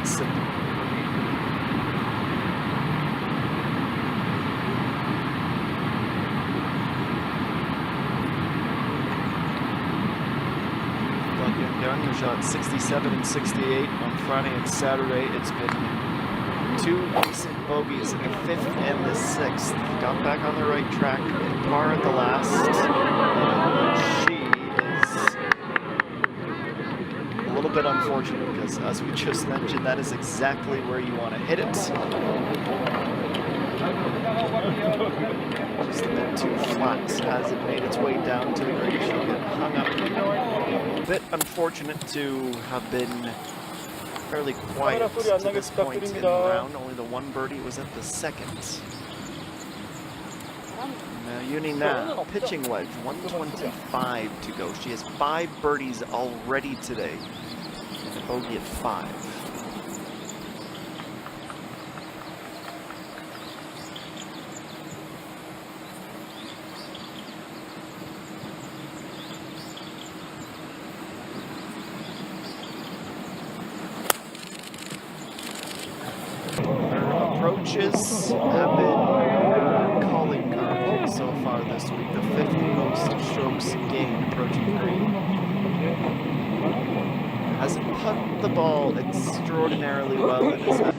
Johnson. Young, who shot 67 and 68 on Friday and Saturday. It's been 2 decent bogeys in the 5th and the 6th. Got back on the right track, hit par at the last. She is a little bit unfortunate because, as we just mentioned, that is exactly where you want to hit it. Just a bit too flat as it made its way down to the green. She'll get hung up. A bit unfortunate to have been fairly quiet to this point in the round. Only the 1 birdie was at the 2nd. Now Yoon now pitching wedge, 125 to go. She has 5 birdies already today, and a bogey at 5. Approaches have been calling card so far this week. The 5th most strokes gained approaching green. Has put the ball extraordinarily well in his head.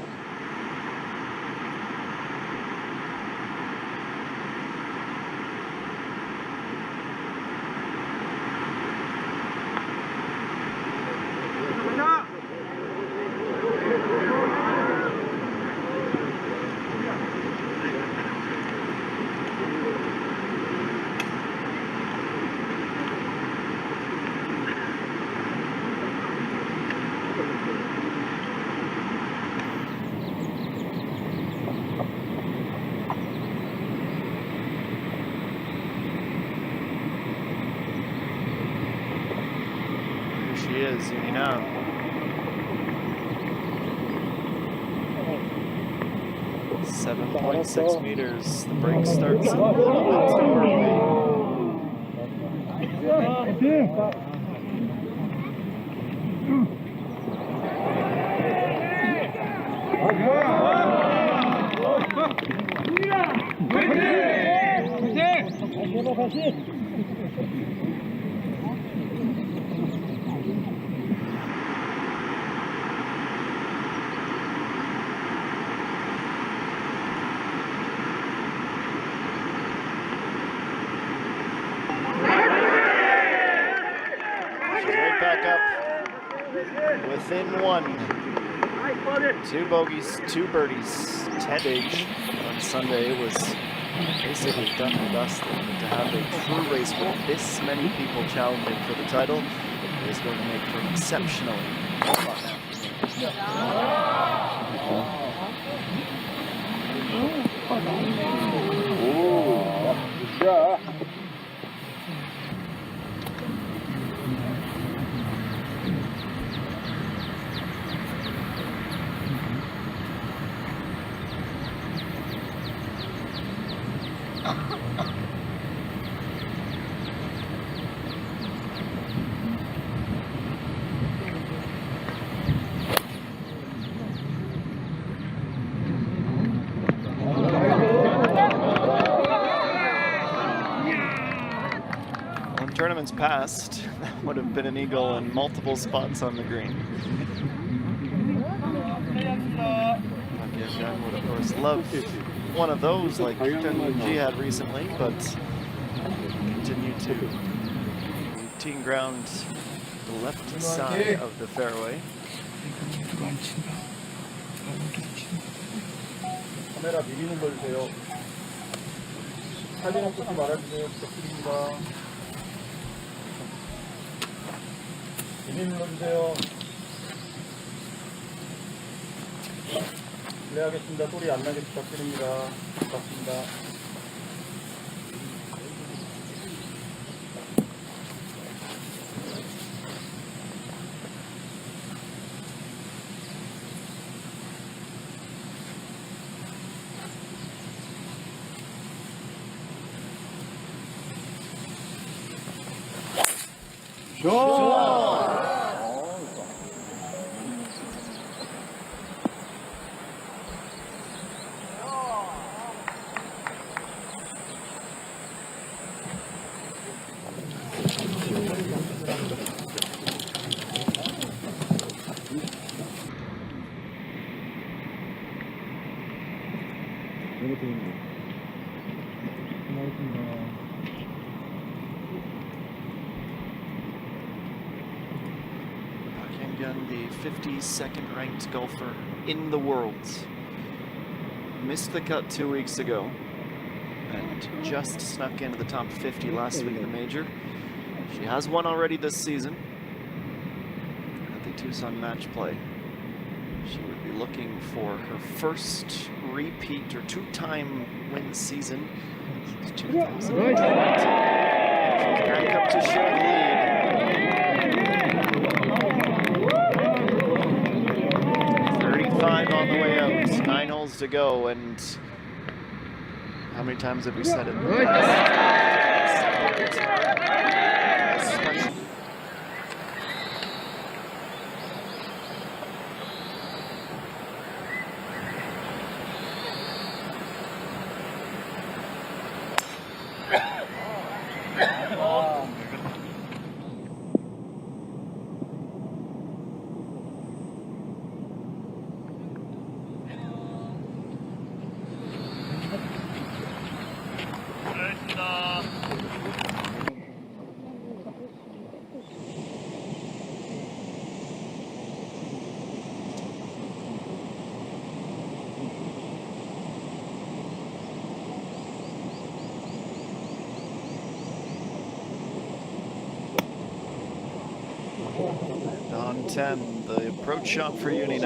She is, Yoon now. 7.6 meters. The break starts a little bit too early. Back up within 1. 2 bogeys, 2 birdies, 10 age on Sunday. It was basically done and dusted. But to have a true race with this many people challenging for the title is going to make for an exceptionally fun afternoon. Tournaments past, that would have been an eagle in multiple spots on the green. Kyung would of course love one of those like Kyung had recently, but continue to routine ground the left side of the fairway. 카메라 미리 눌러주세요. 사진 한 찍지 말아주세요. 부탁드립니다. 미리 눌러주세요. 실례하겠습니다. 소리 안 나게 부탁드립니다. 고맙습니다. Hankyung, the 52nd ranked golfer in the world, missed the cut 2 weeks ago and just snuck into the top 50 last week in the major. She has won already this season at the Tucson match play. She would be looking for her first repeat or two-time win season since 2020. She's back up to share the lead. 35 on the way out, 9 holes to go, and how many times have we said it? On 10, the approach shot for Yoon. Nice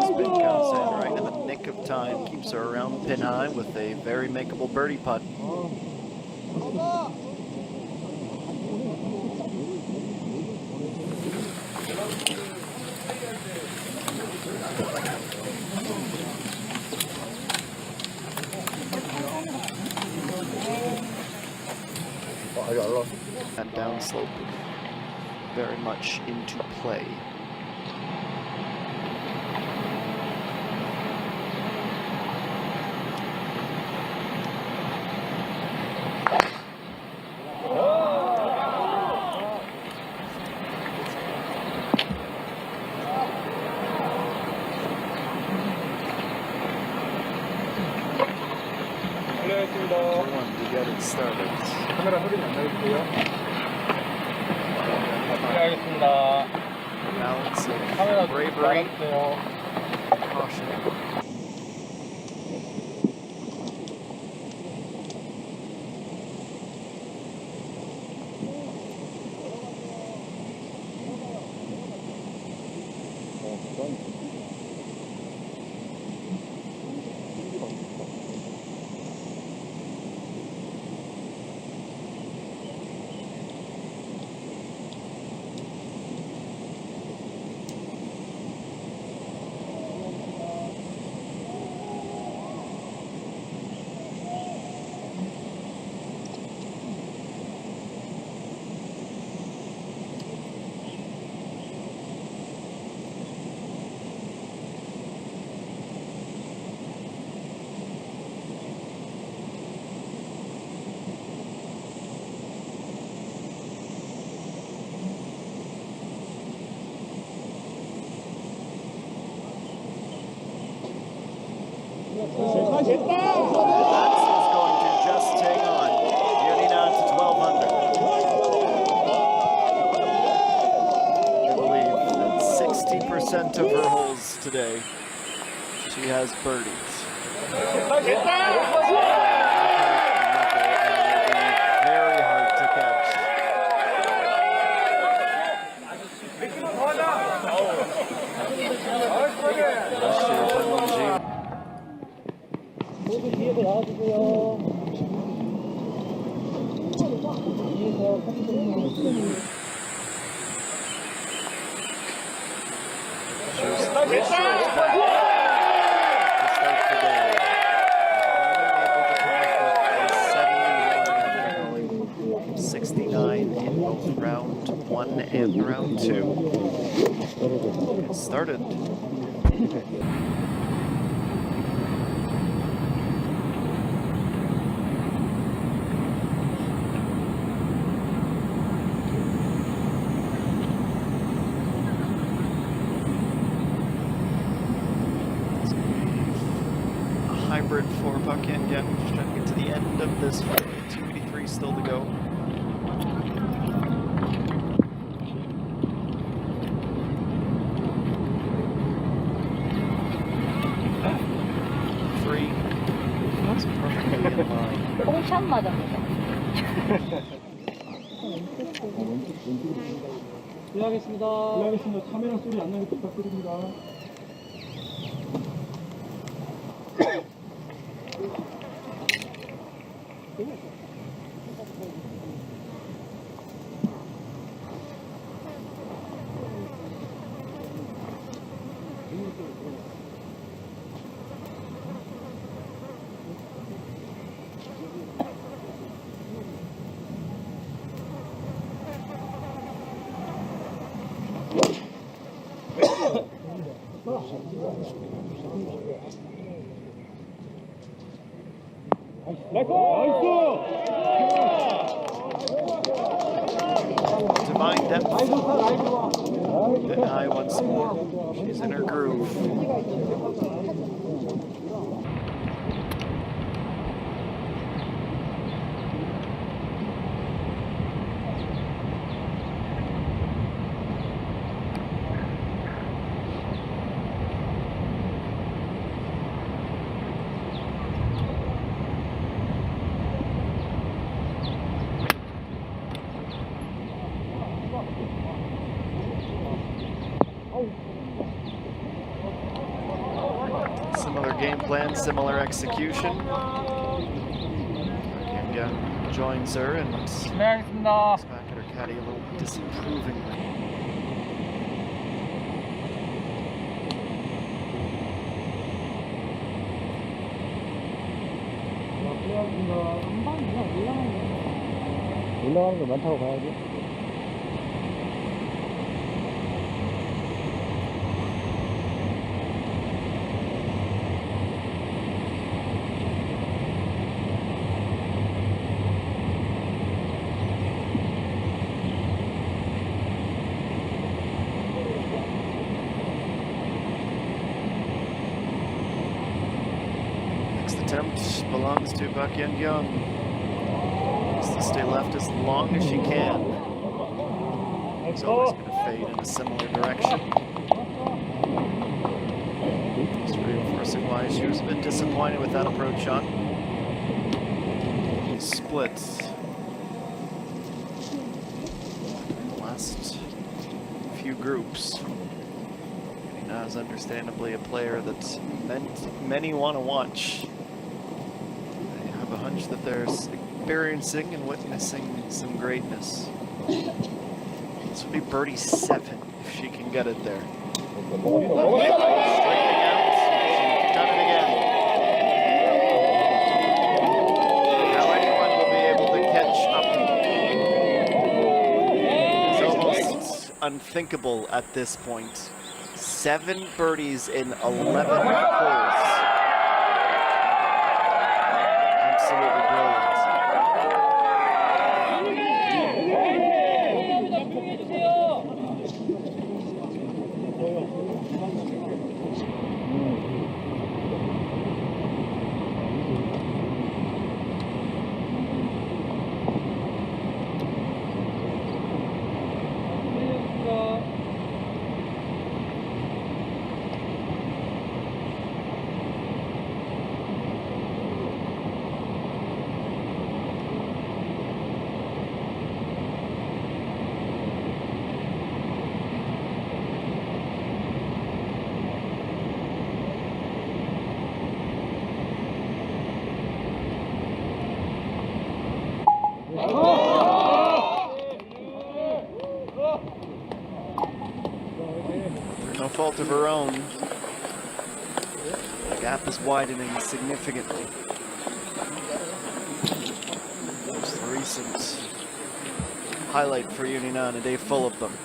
spin comes in right in the nick of time, keeps her around pin high with a very makeable birdie putt. That downslope very much into play. One to get it started. 카메라 소리는 안 나올게요. Balance of bravery, caution. That's what's going to just take on. Yoon to 1,200. I believe that 60% of her holes today, she has birdies. Very hard to catch. 모두 뒤에서 나와주세요. 뒤에서 in both round 1 and round 2. It started. 실례하겠습니다. 실례하겠습니다. 카메라 소리 안 나게 부탁드립니다. Divine depth. Deny once more. She's in her groove. Similar game plan, similar execution. Kyung joins her and looks back at her caddy a little disapprovingly. 올라가는 거 많다고 봐야지. Next attempt belongs to Kyung. Needs to stay left as long as she can. It's always going to fade in a similar direction. Just reinforcing why she was a bit disappointed with that approach shot. Splits. Last few groups. Now is understandably a player that many want to watch. They have a hunch that they're experiencing and witnessing some greatness. This would be birdie 7 if she can get it there. Straightening out. She's done it again. Now anyone will be able to catch up. It's almost unthinkable at this point. 7 birdies in 11 holes. Absolutely brilliant. No fault of her own. The gap is widening significantly. Most recent highlight for Yoon on a day full of them.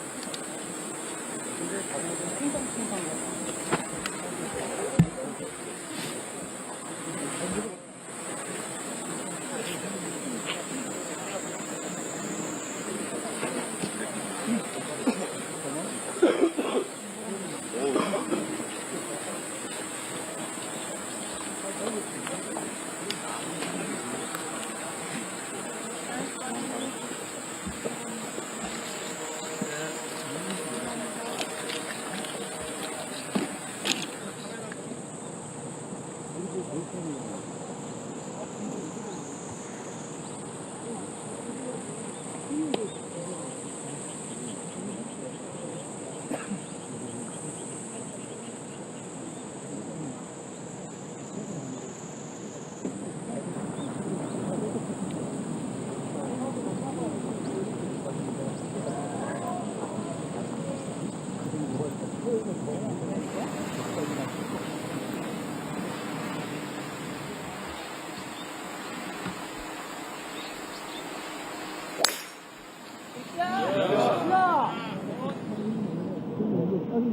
Well,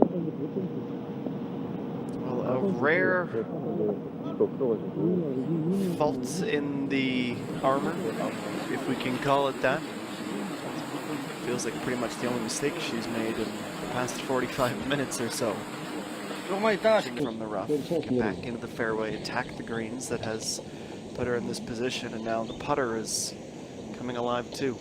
a rare fault in the armor, if we can call it that. Feels like pretty much the only mistake she's made in the past 45 minutes or so. From the rough, back into the fairway, attack the greens that has put her in this position, and now the putter is coming alive too.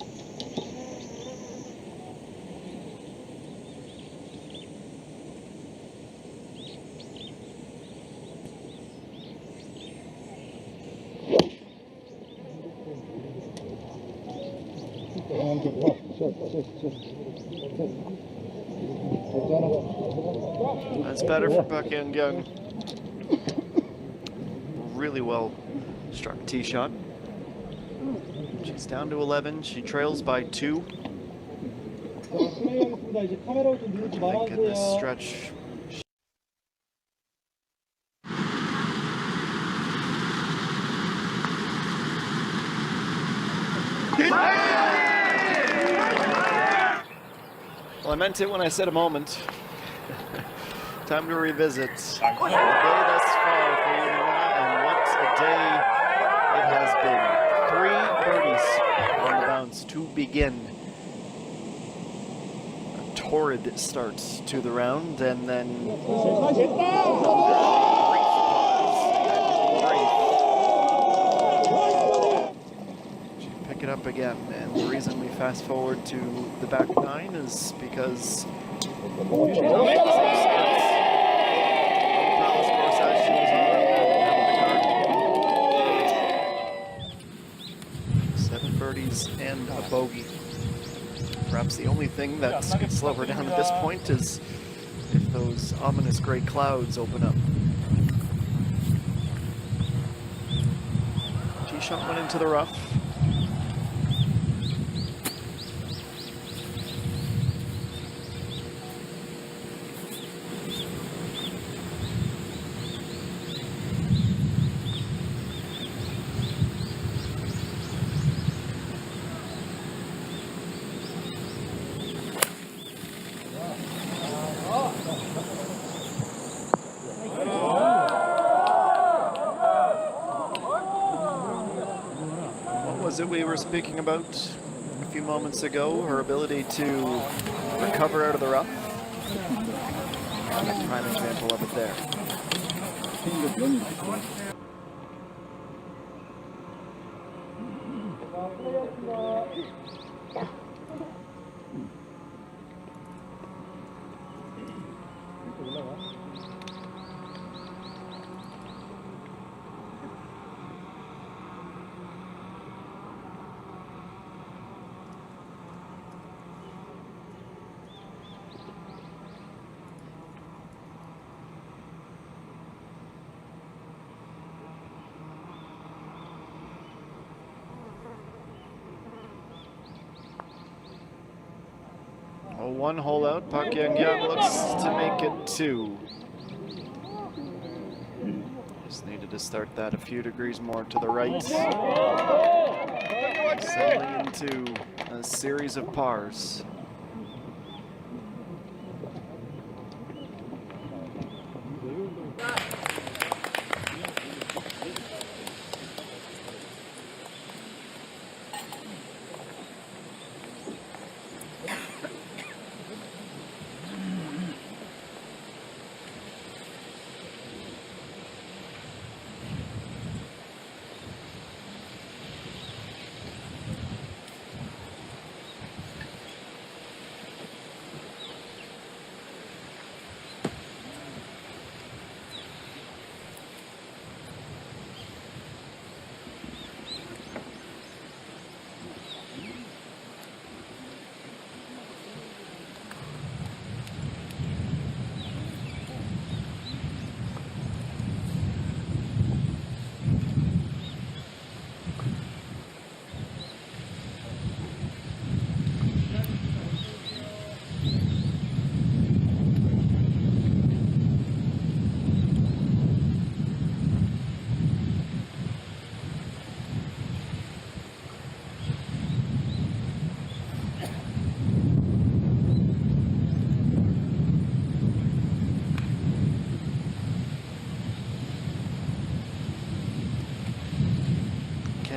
That's better for Hankyung. Really well struck tee shot. She's down to 11. She trails by 2. I think in this stretch. Well, I meant it when I said a moment. Time to revisit the day thus far for Yoon, and what a day it has been. 3 birdies on the bounce to begin. A torrid start to the round, and then pick it up again. And the reason we fast forward to the back 9 is because she's on the same stance. Palace course as she was on the 7 birdies and a bogey. Perhaps the only thing that could slow her down at this point is if those ominous gray clouds open up. Tee shot went into the rough. That we were speaking about a few moments ago, her ability to recover out of the rough. A prime example of it there. One hole out, Kyung looks to make it 2. Just needed to start that a few degrees more to the right. Settling into a series of pars.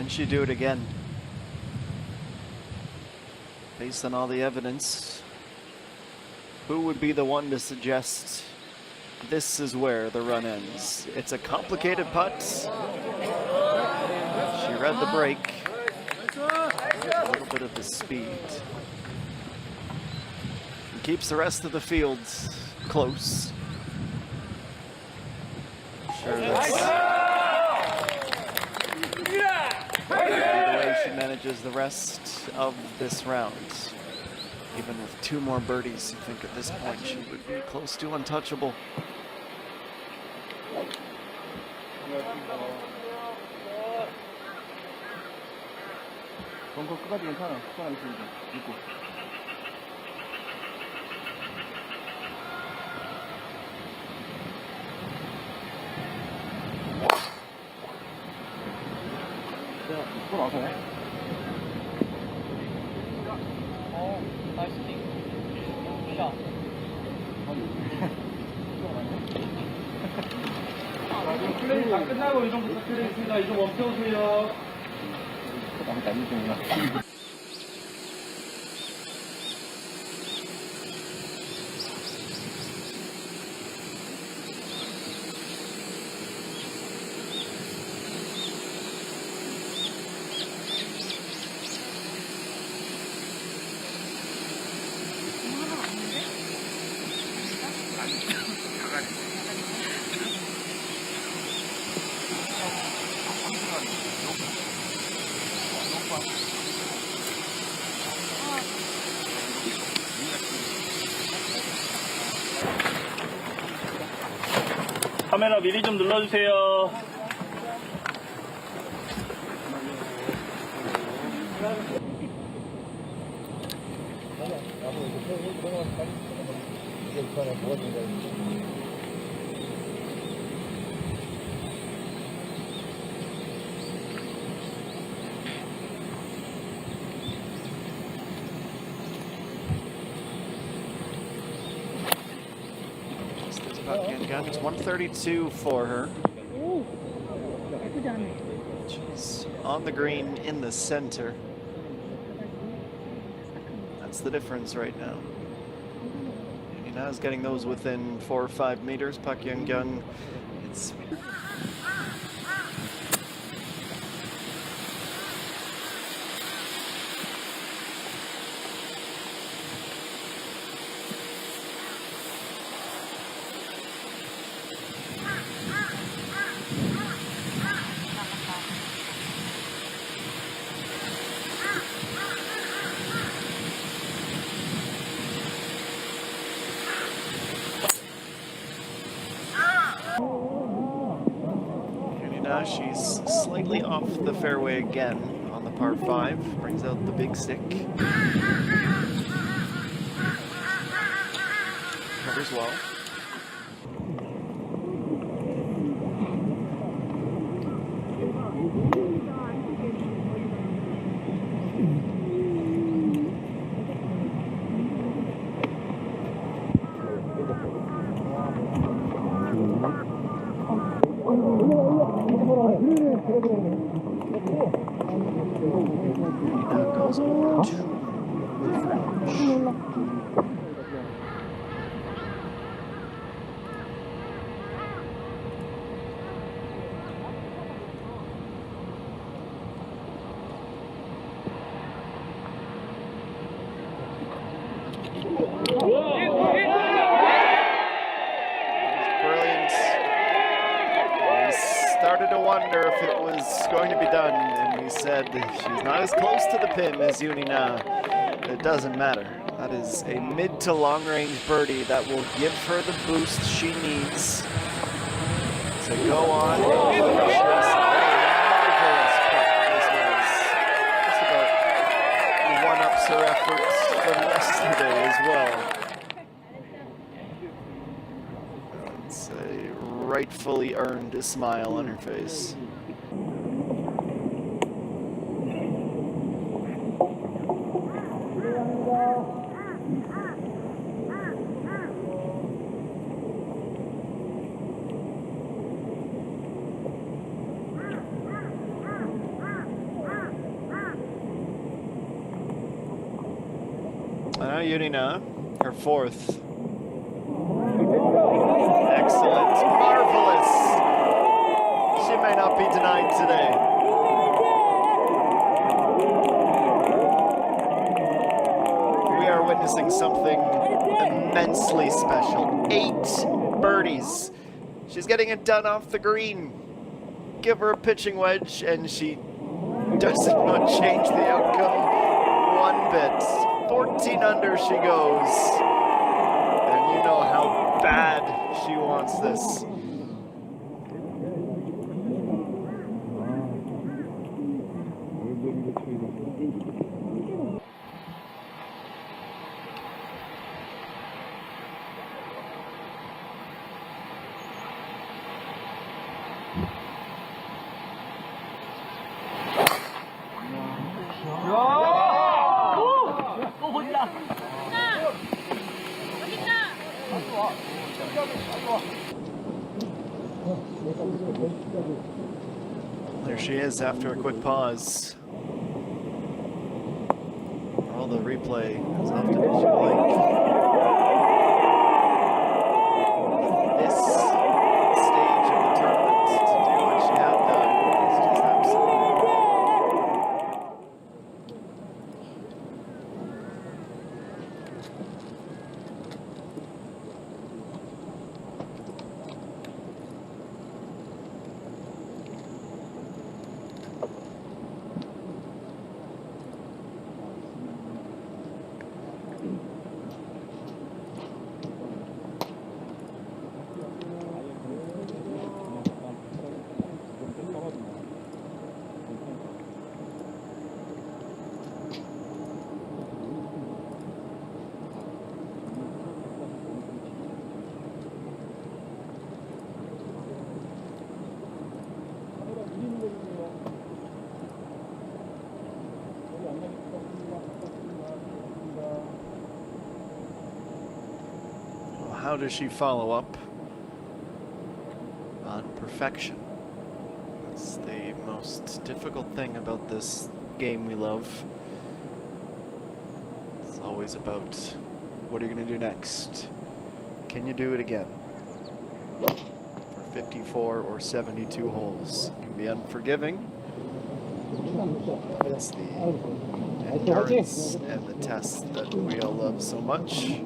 Can she do it again? Based on all the evidence, who would be the one to suggest this is where the run ends? It's a complicated putt. She read the break. A little bit of the speed. And keeps the rest of the field close. Sure, that's the way she manages the rest of this round. Even with 2 more birdies, you think at this point she would be close to untouchable. 벙커 끝까지 괜찮아. 수상 있습니다. 있고. 자, 또 나서요? 나이스 킥. 샷. 자, 지금 플레이 다 끝나고 이동부터 플레이 있습니다. 이동 멈춰오세요. 아무것도 안 되구나. 카메라 미리 좀 눌러주세요. It's 132 for her. 예쁘지 않네. She's on the green in the center. That's the difference right now. Yuna's getting those within 4 or 5 meters. Kyung. It's she's slightly off the fairway again on the par 5. Brings out the big stick. Covers well. Goes over to started to wonder if it was going to be done, and we said she's not as close to the pin as Yoon now. It doesn't matter. That is a mid to long range birdie that will give her the boost she needs to go on and finish this. Marvelous putt this was. Just about one-ups her efforts from yesterday as well. It's a rightfully earned smile on her face. China, her fourth. Excellent, marvelous. She may not be denied today. We are witnessing something immensely special. 8 birdies. She's getting it done off the green. Give her a pitching wedge, and she does not change the outcome one bit. 14 under she goes. And you know how bad she wants this. 또 보자. There she is after a quick pause. All the replay as often as you like. This stage of the tournament to do what she had done is just absolutely incredible. How does she follow up on perfection? That's the most difficult thing about this game we love. It's always about what are you going to do next? Can you do it again? For 54 or 72 holes. It can be unforgiving. It's the endurance and the test that we all love so much.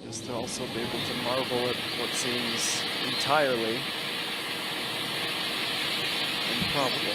Just to also be able to marvel at what seems entirely improbable.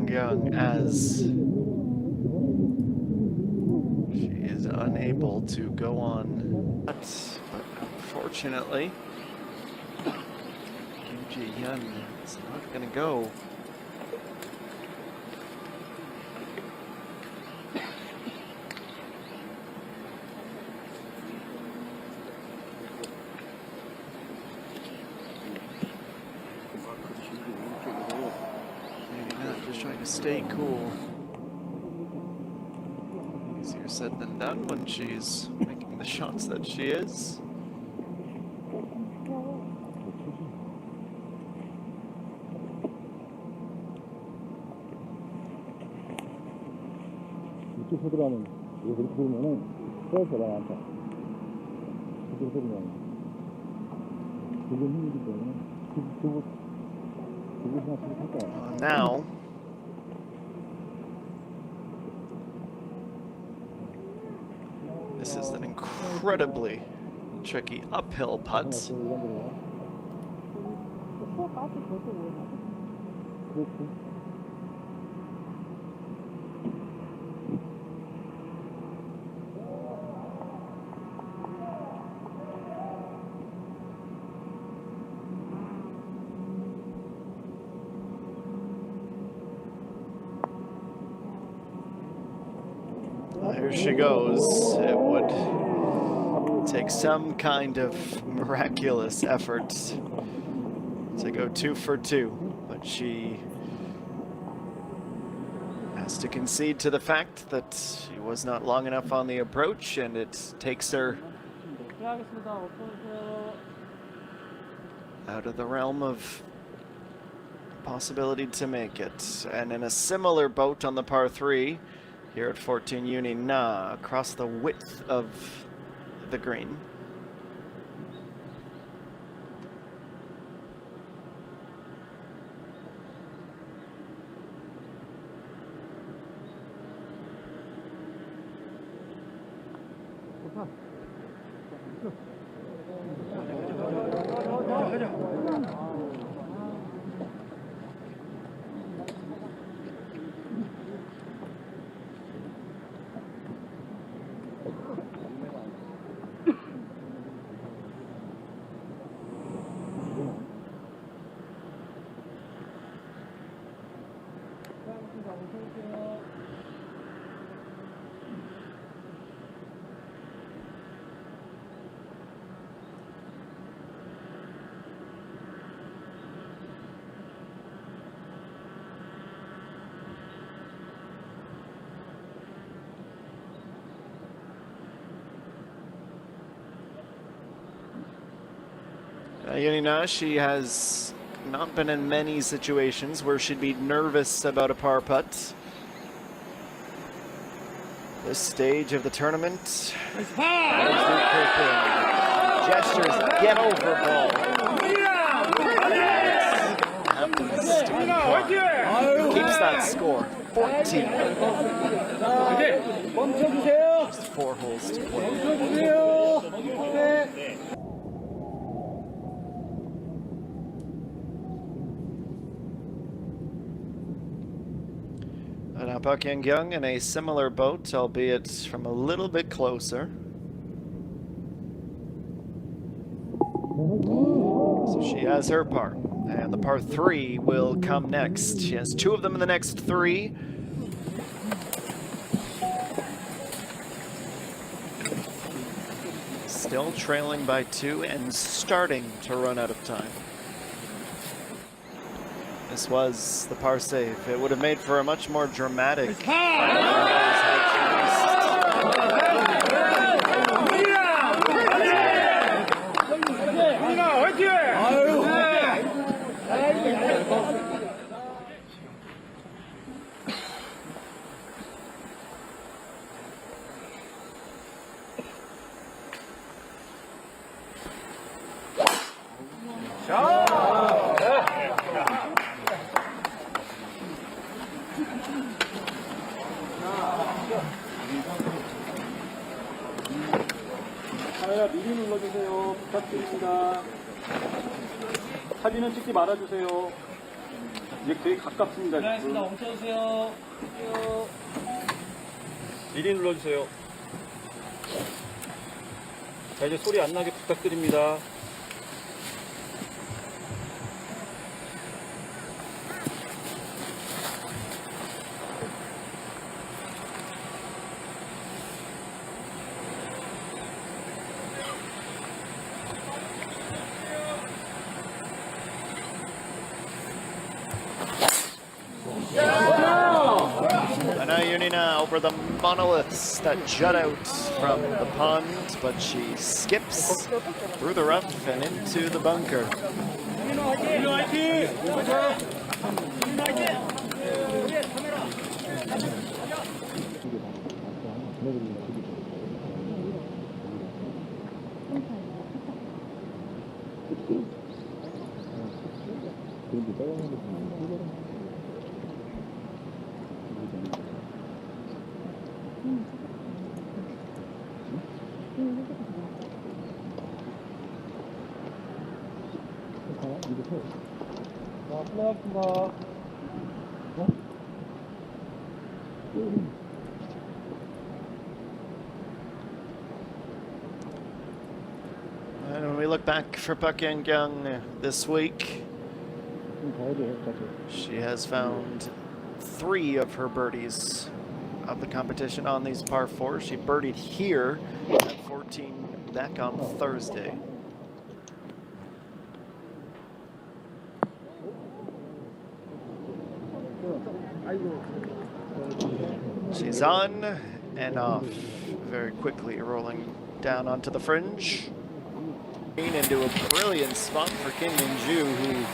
Kyung as she is unable to go on, but unfortunately, Hyun is not going to go. Trying to stay cool. Easier said than done when she's making the shots that she is. 이쪽 소리라는 이거 그렇게 들으면은 스트레스가 많다. 이쪽 소리면 그게 힘이기 때문에 그거 생각할 거야. Now. This is an incredibly tricky uphill putts. Here she goes. It would take some kind of miraculous effort to go 2 for 2, but she has to concede to the fact that she was not long enough on the approach, and it takes her out of the realm of possibility to make it. And in a similar boat on the par 3, here at 14 Uni Na, across the width of the green. Yunina, she has not been in many situations where she'd be nervous about a par putt. This stage of the tournament, gestures, get over ball. Happens to be par. Keeps that score, 14. Just 4 holes to play. Now Hankyung in a similar boat, albeit from a little bit closer. So she has her par, and the par 3 will come next. She has 2 of them in the next 3. Still trailing by 2 and starting to run out of time. This was the par save. It would have made for a much more dramatic. 카메라 미리 눌러주세요. 부탁드립니다. 사진은 찍지 말아주세요. 이제 되게 가깝습니다. 알겠습니다. 멈춰주세요. 미리 눌러주세요. 자, 이제 소리 안 나게 부탁드립니다. Yunina over the monoliths that jut out from the pond, but she skips through the rough and into the bunker. 자, 플레이하겠습니다. And when we look back for Hankyung this week, she has found 3 of her birdies of the competition on these par 4s. She birdied here at 14 back on Thursday. She's on and off very quickly, rolling down onto the fringe. Into a brilliant spot for Kyung, who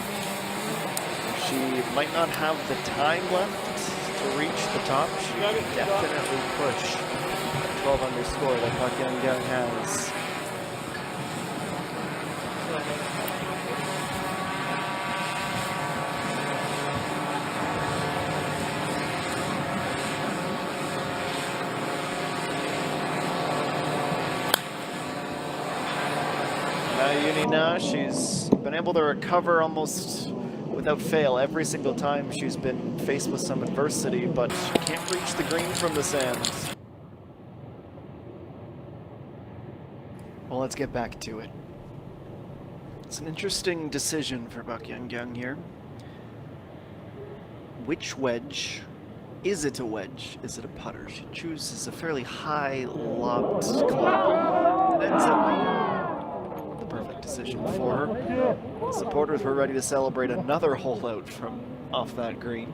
she might not have the time left to reach the top. She can definitely push a 12 under score that Hankyung has. Yoon, she's been able to recover almost without fail every single time she's been faced with some adversity, but she can't reach the green from the sands. Well, let's get back to it. It's an interesting decision for Hankyung here. Which wedge? Is it a wedge? Is it a putter? She chooses a fairly high lobbed club. It ends up being perfect decision for her. The supporters were ready to celebrate another hole out from off that green.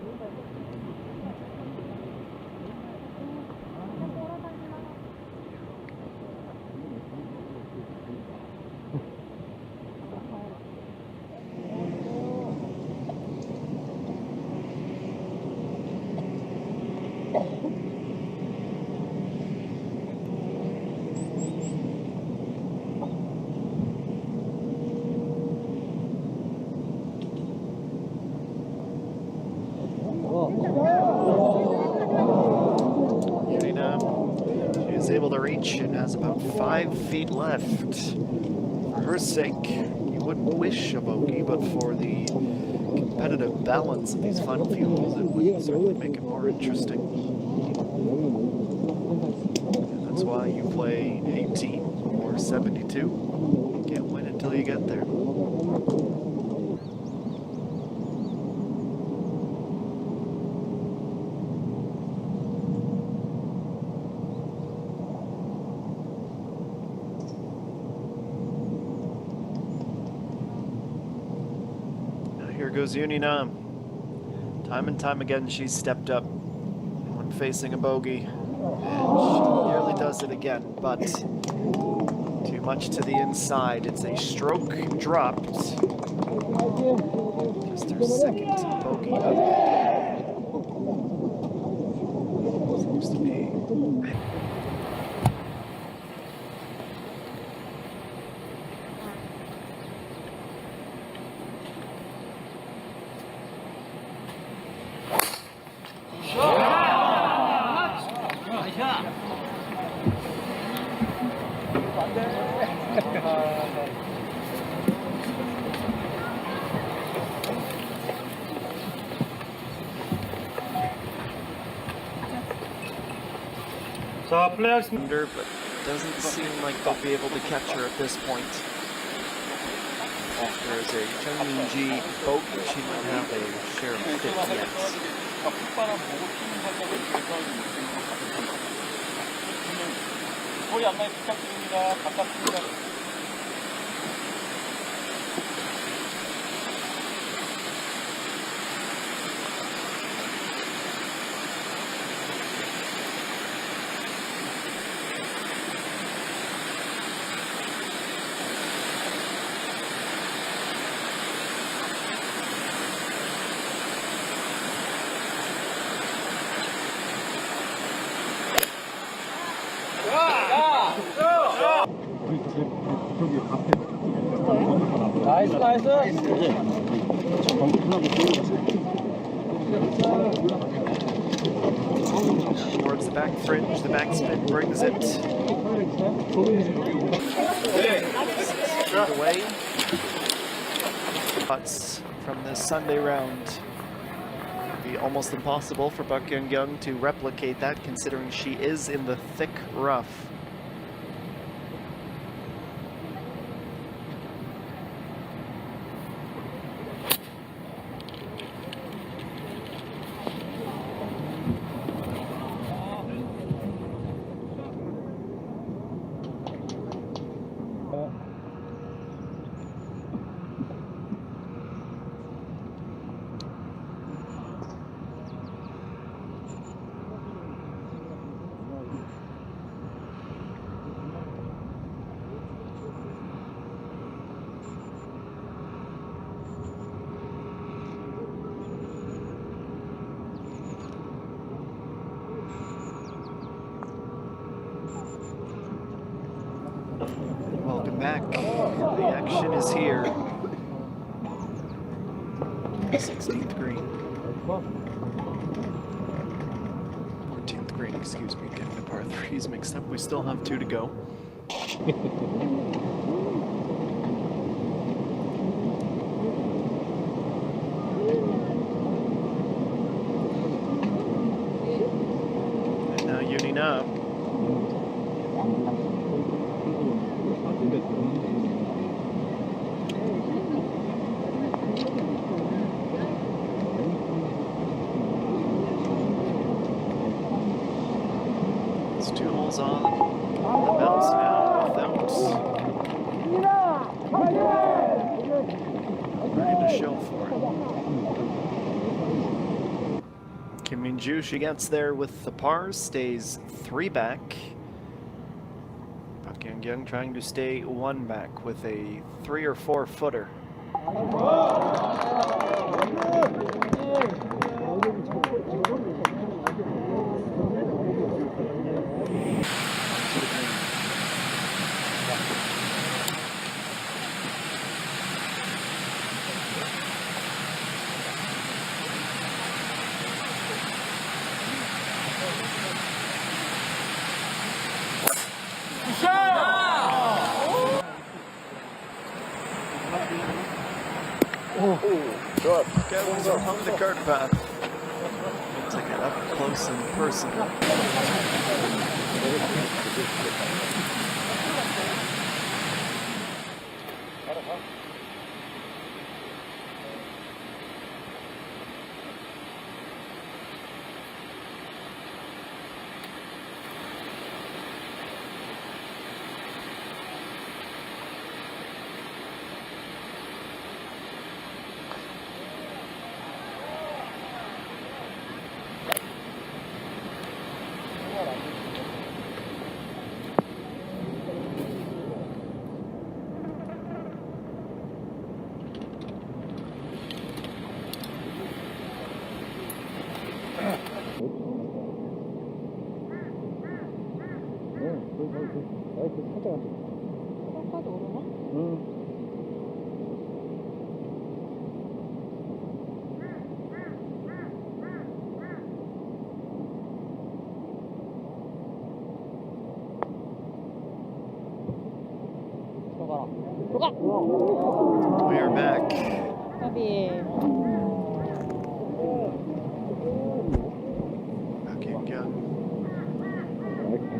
She's able to reach and has about 5 feet left. For her sake, you wouldn't wish a bogey, but for the competitive balance of these final few holes, it would certainly make it more interesting. And that's why you play 18 or 72. You can't win until you get there. Here goes Yoon. Time and time again, she's stepped up when facing a bogey, and she nearly does it again, but too much to the inside. It's a stroke dropped. Just her second bogey of the day. Seems to be. 자, 플레이하겠습니다. But doesn't seem like they'll be able to catch her at this point. There's a Kyung bogey. She might have a share of 50 yet. 소리 안 나게 부탁드립니다. 반갑습니다. 나이스 나이스. Towards the back fringe, the backspin brings it. 6 feet away. Putts from this Sunday round. It'd be almost impossible for Kyung to replicate that, considering she is in the thick rough. Welcome back. The action is here. 16th green. 14th green, excuse me, getting the par 3s mixed up. We still have 2 to go. And now Yoon up. It's 2 holes on the bounce now without nothing to show for it. Kim Min-ju, she gets there with the pars, stays 3 back. Kyung trying to stay 1 back with a 3 or 4 footer. Kevin's on the cart path. We'll take it up close and personal. We are back.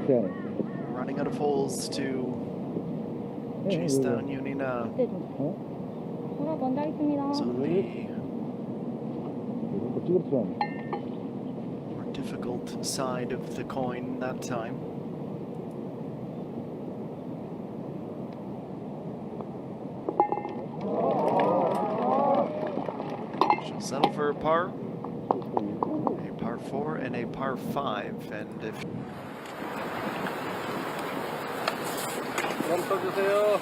Kyung running out of holes to chase down Yoon. So the more difficult side of the coin that time. She'll settle for a par 4 and a par 5, and if 써주세요.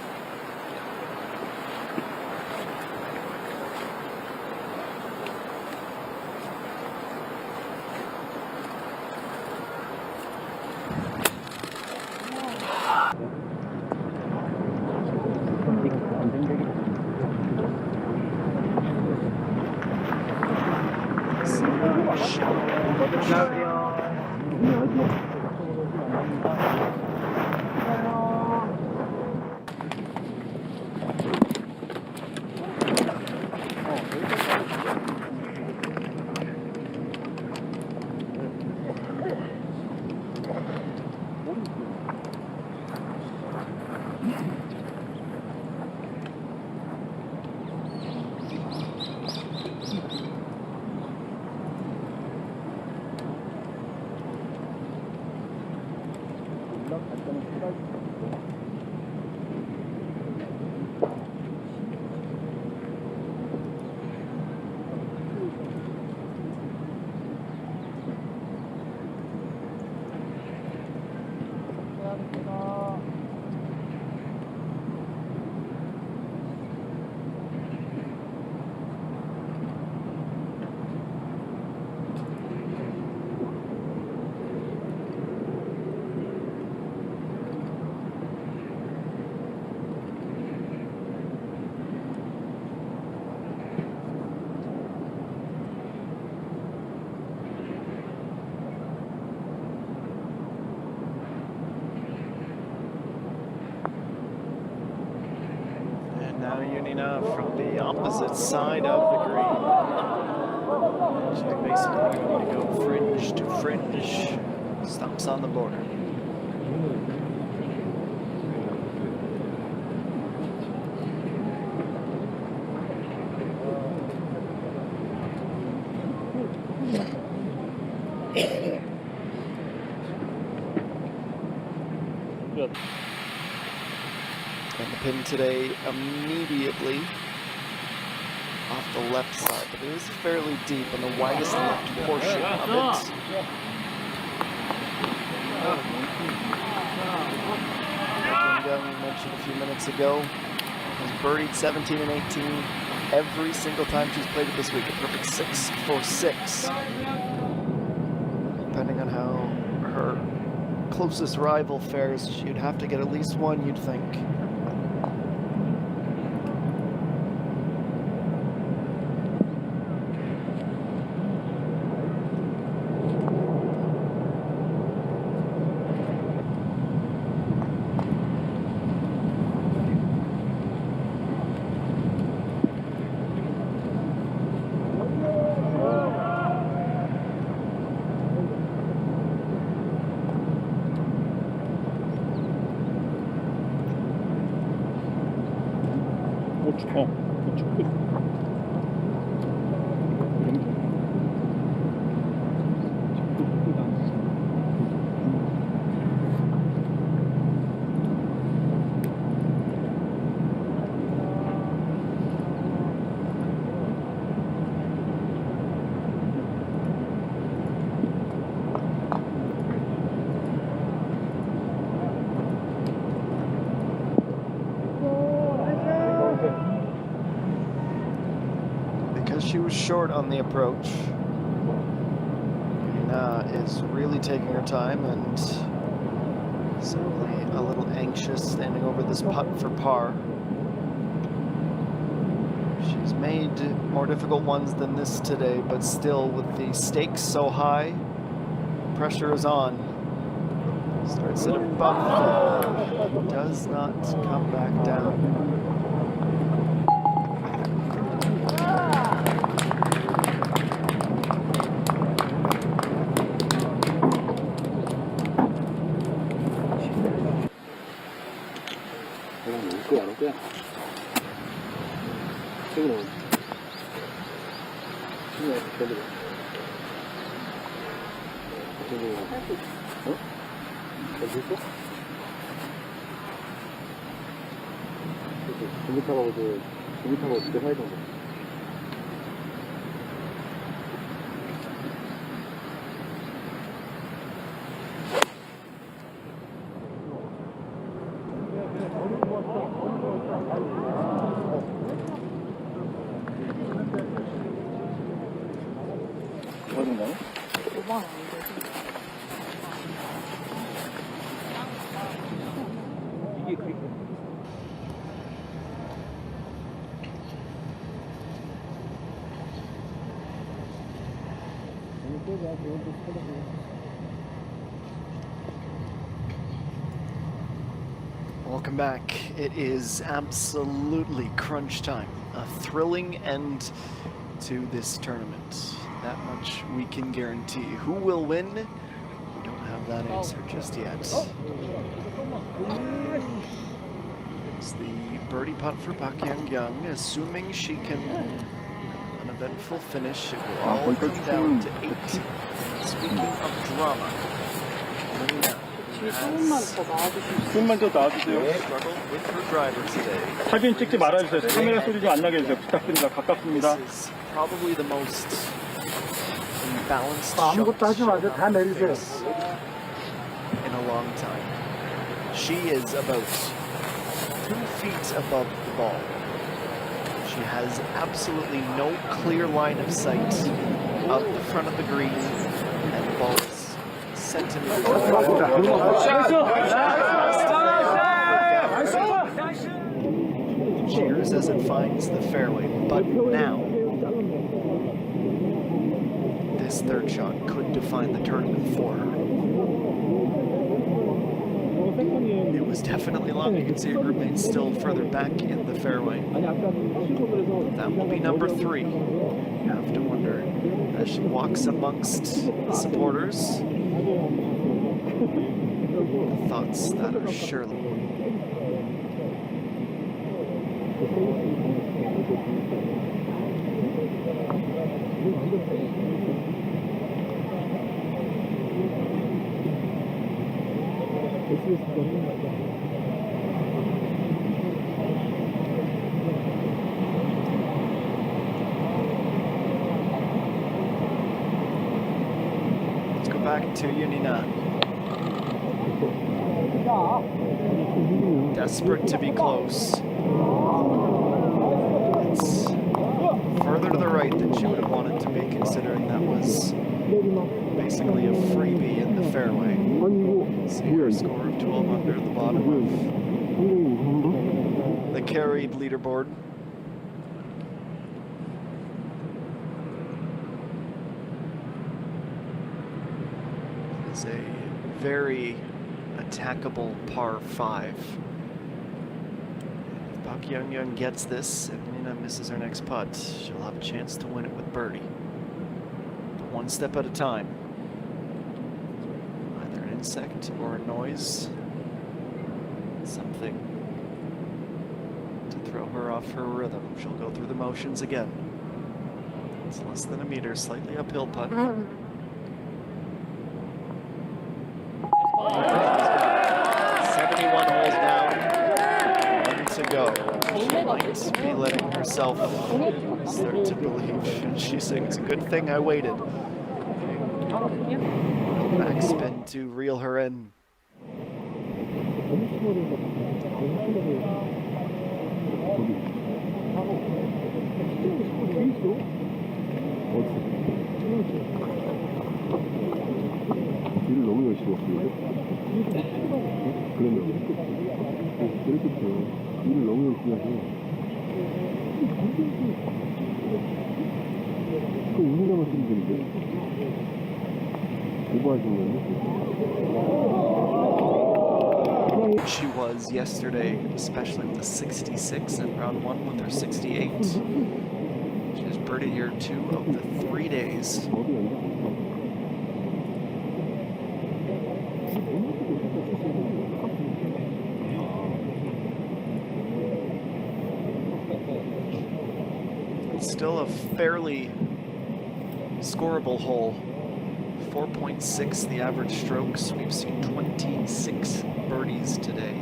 Serena from the opposite side of the green. She's basically going to go fringe to fringe. Stops on the border. And the pin today immediately off the left side, but it is fairly deep on the widest left portion of it. Young, we mentioned a few minutes ago, has birdied 17 and 18 every single time she's played it this week. A perfect 6 for 6. Depending on how her closest rival fares, she'd have to get at least one, you'd think. She was short on the approach. Nina is really taking her time and certainly a little anxious standing over this putt for par. She's made more difficult ones than this today, but still with the stakes so high, pressure is on. Starts at above, does not come back down. Welcome back. It is absolutely crunch time. A thrilling end to this tournament. That much we can guarantee. Who will win? We don't have that answer just yet. It's the birdie putt for Hankyung. Assuming she can an eventful finish, it will all come down to 8. Speaking of drama, 조금만 더 나와주세요. struggled with her driver today. 사진 찍지 말아주세요. 카메라 소리 좀 안 나게 해주세요. 부탁드립니다. 가깝습니다. This is probably the most imbalanced 아무것도 하지 마세요. 다 내리세요. in a long time. She is about 2 feet above the ball. She has absolutely no clear line of sight of the front of the green, and the ball is centimeters cheers as it finds the fairway, but now this third shot could define the tournament for her. It was definitely long. You can see it remains still further back in the fairway. That will be number 3. You have to wonder, as she walks amongst the supporters, the thoughts that are surely. Let's go back to Yoonina. Desperate to be close. It's further to the right than she would have wanted to be, considering that was basically a freebie in the fairway. See her score of 12 under at the bottom of the carried leaderboard. It's a very attackable par 5. If Kyung gets this and Nina misses her next putt, she'll have a chance to win it with birdie. But one step at a time. Either an insect or a noise. Something to throw her off her rhythm. She'll go through the motions again. It's less than a meter, slightly uphill putt. 71 holes down, 1 to go. She might be letting herself start to believe. She sings, "Good thing I waited." Backspin to reel her in. 일을 너무 열심히 했어요. 그러면 그랬겠죠. 일을 너무 열심히 해서 그 운동장을 쓰면 되는데 오버하신 건데. She was yesterday, especially with the 66 in round 1 with her 68. She has birdied here 2 of the 3 days. Still a fairly scoreable hole. 4.6 the average strokes. We've seen 26 birdies today.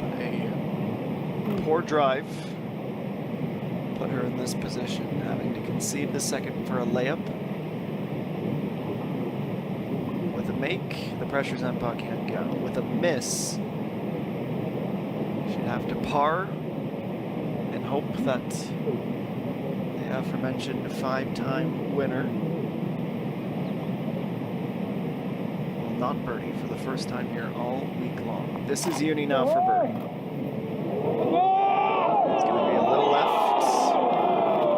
But a poor drive put her in this position, having to concede the second for a layup. With a make, the pressure's on Hankyung. With a miss, she'd have to par and hope that the aforementioned 5-time winner will not birdie for the first time here all week long. This is Yoon now for birdie. It's going to be a little left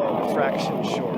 and a fraction short.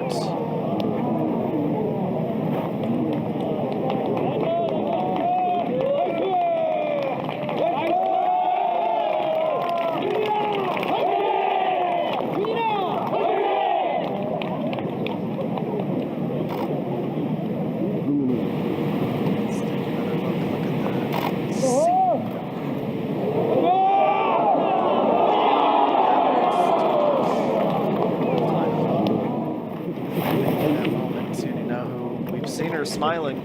Smiling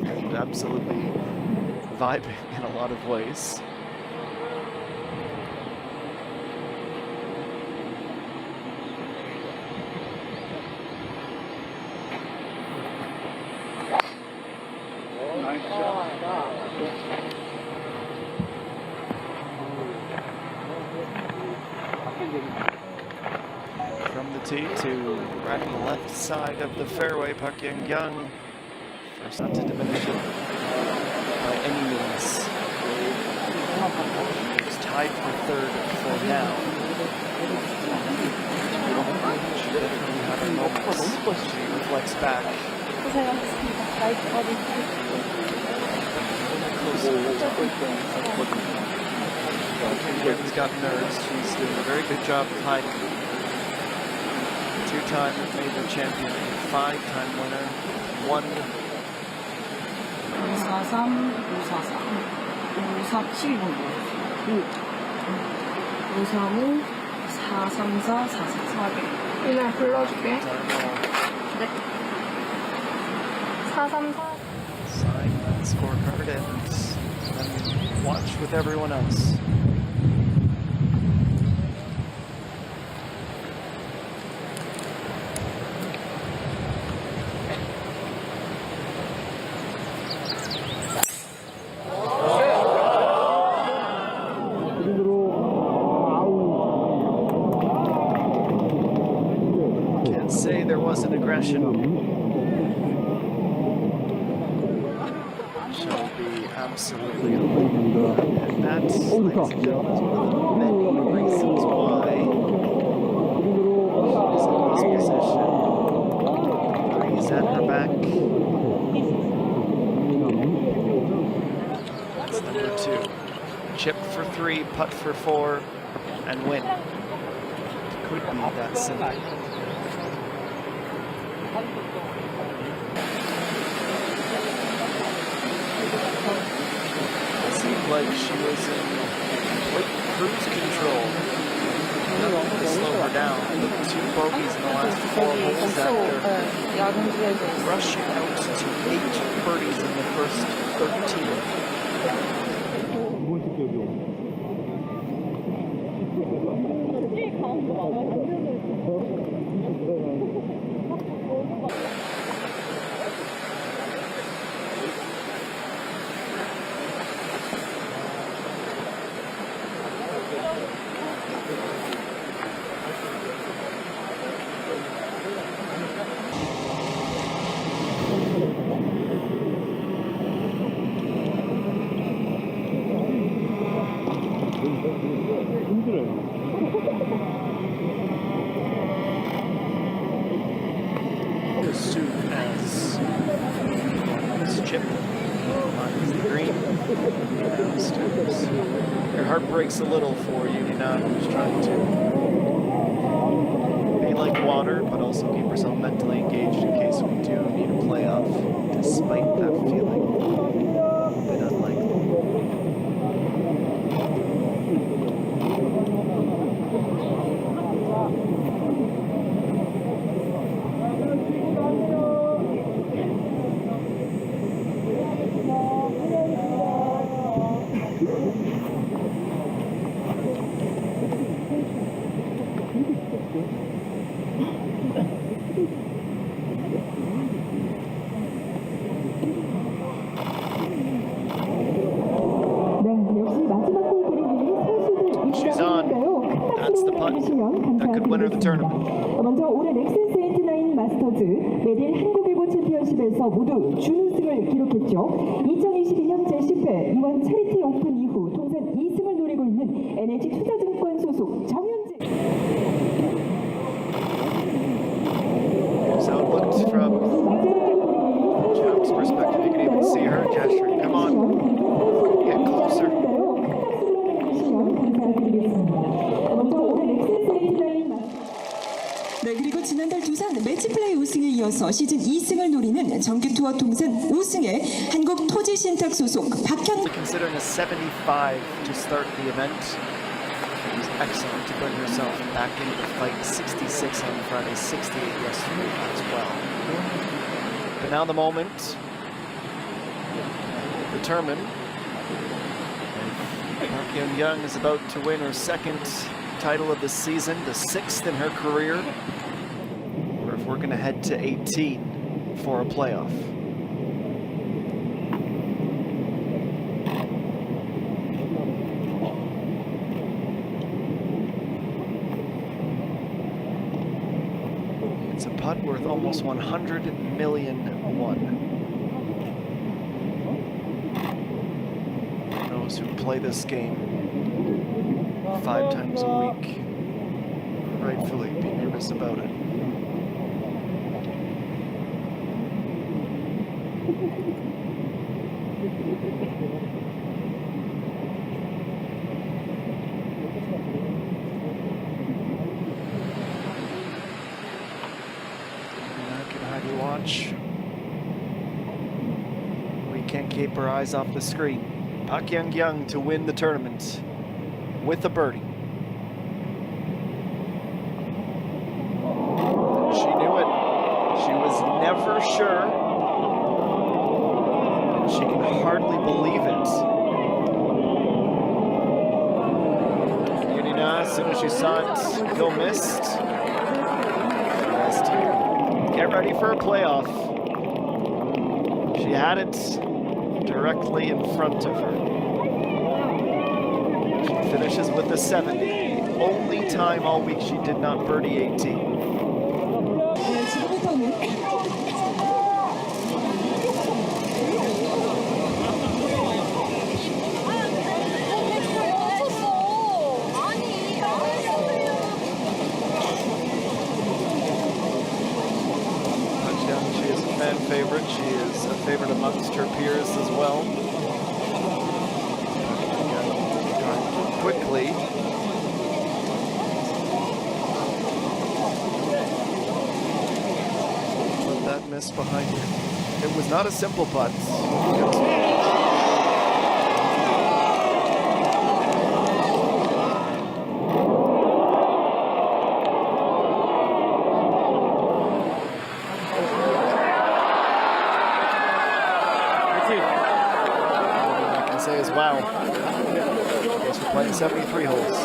and absolutely vibing in a lot of ways. From the tee to right on the left side of the fairway, Kyung. First, not to diminish it by any means. It's tied for third for now. She reflects back. 고생하셨습니다. 라이트 어디 Kyung's got nerves. She's doing a very good job of hiding. Two-time major champion, five-time winner, one 543, 543, 547번 뭐였어? 535, 434, 444개. 이날 불러줄게. time. 네. 434. Sign that scorecard and watch with everyone else. Can't say there wasn't aggression. Shall be absolutely and that's, ladies and gentlemen, is one of the many reasons why she's in this position. Three's at her back. That's number two. Chip for three, putt for four, and win. Could be that simple. Seemed like she was in complete cruise control. Nothing to slow her down. But two bogeys in the last four holes after 야근지에서 rushing out to 8 birdies in the first 13. As soon as this chip finds the green, downstairs. Your heart breaks a little for Yoon, who's trying to be like water, but also keep herself mentally engaged in case we do need a playoff, despite that feeling a bit unlikely. She's on. That's the putt. That could win her the tournament. 먼저 올해 넥센스 89 마스터즈 메딜 한국일보 챔피언십에서 모두 준우승을 기록했죠. 2022년 제10회 이번 차리티 오픈 이후 통산 2승을 노리고 있는 NH 투자증권 소속 정현재. Here's how it looks from Chuck's perspective. You can even see her gesturing. Come on. Get closer. 네, 그리고 지난달 두산 매치플레이 우승에 이어서 시즌 2승을 노리는 정규투어 통산 5승의 한국 토지신탁 소속 박현. Considering a 75 to start the event, it was excellent to bring herself back into the fight. 66 on Friday, 68 yesterday as well. But now the moment will determine if Kyung is about to win her second title of the season, the 6th in her career, or if we're going to head to 18 for a playoff. It's a putt worth almost 100 million won. Those who play this game 5 times a week rightfully be nervous about it. Heidi watch. We can't keep our eyes off the screen. Kyung to win the tournament with a birdie. She knew it. She was never sure. And she can hardly believe it. Yoon, as soon as she saw it go missed, she has to get ready for a playoff. She had it directly in front of her. She finishes with a 70. Only time all week she did not birdie 18. She is a fan favorite. She is a favorite amongst her peers as well. Quickly. Put that miss behind you. It was not a simple putt. All I can say is wow. Thanks for playing 73 holes.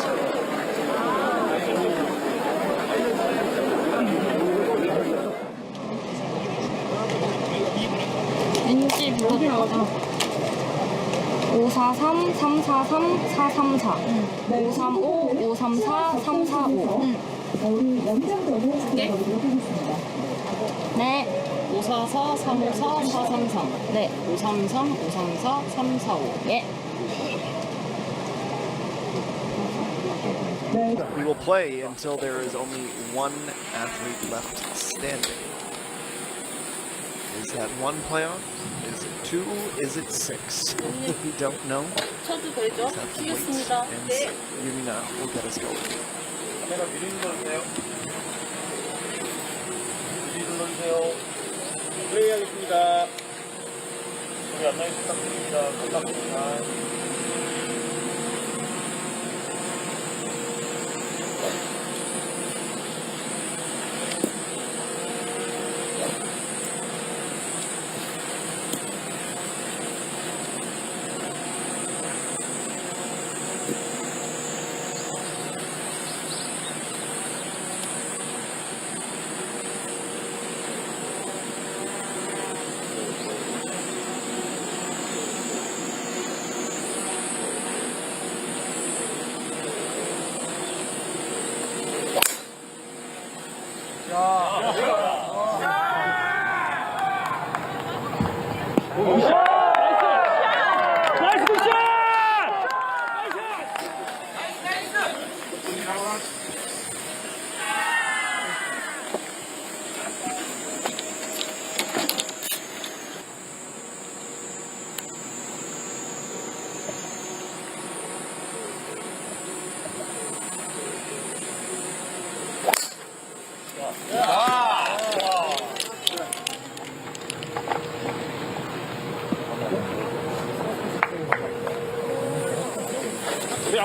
NC 불렀다가 543, 343, 434 535, 534, 345 우리 연장전을 진행하도록 하겠습니다. 네. 544, 354, 433. 네. 533, 534, 345. 예. We will play until there is only one athlete left standing. Is that one playoff? Is it two? Is it six? We don't know. 쳐도 되죠? Just have to wait 치겠습니다. and 네. Yumina will get us going. 카메라 미리 눌러주세요. 미리 눌러주세요. 플레이하겠습니다. 우리 안내 부탁드립니다. 감사합니다.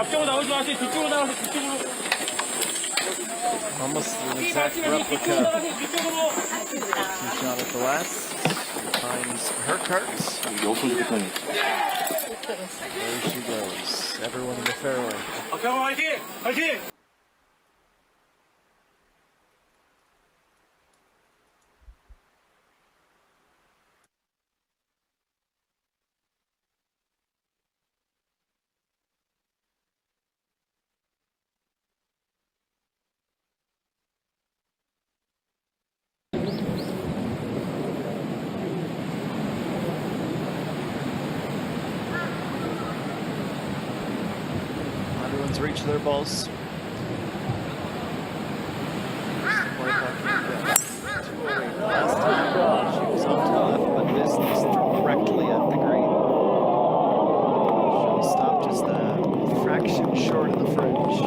앞쪽으로 나오지 마세요. 뒤쪽으로 나가서 뒤쪽으로. Almost an exact replica. She shot at the last. Finds her cart. There she goes. Everyone in the fairway. 박병호 화이팅! 화이팅! Everyone's reached their balls. Last time she was on to the left, but missed this short of the fridge.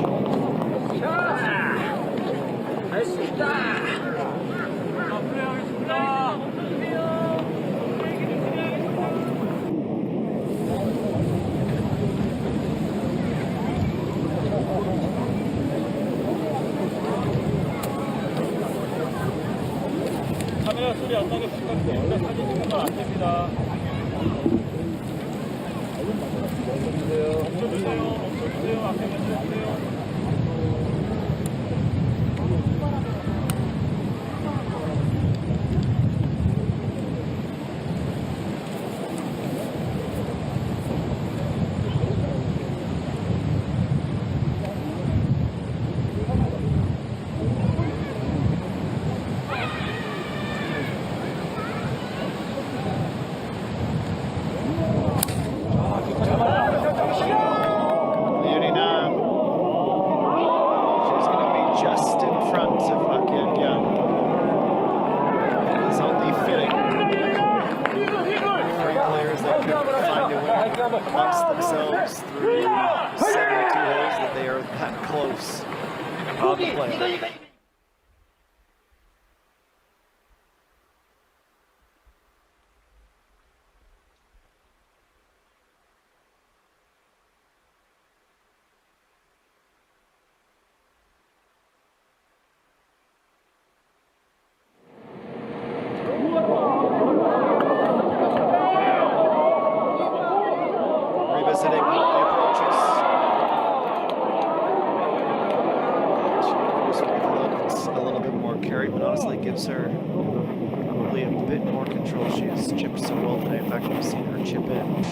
카메라 소리 안 나게 부탁드려요. 원래 사진 찍으면 안 됩니다. 멈춰주세요. 멈춰주세요. 앞에 멈춰주세요. Beauty now. She's going to be just in front of Hankyung. It's only fitting. Three players that can find a win amongst themselves through 72 holes that they are that close on the play. Revisiting the approaches. She, of course, looks a little bit more carry, but honestly gives her probably a bit more control. She has chipped so well today. In fact, we've seen her chip in.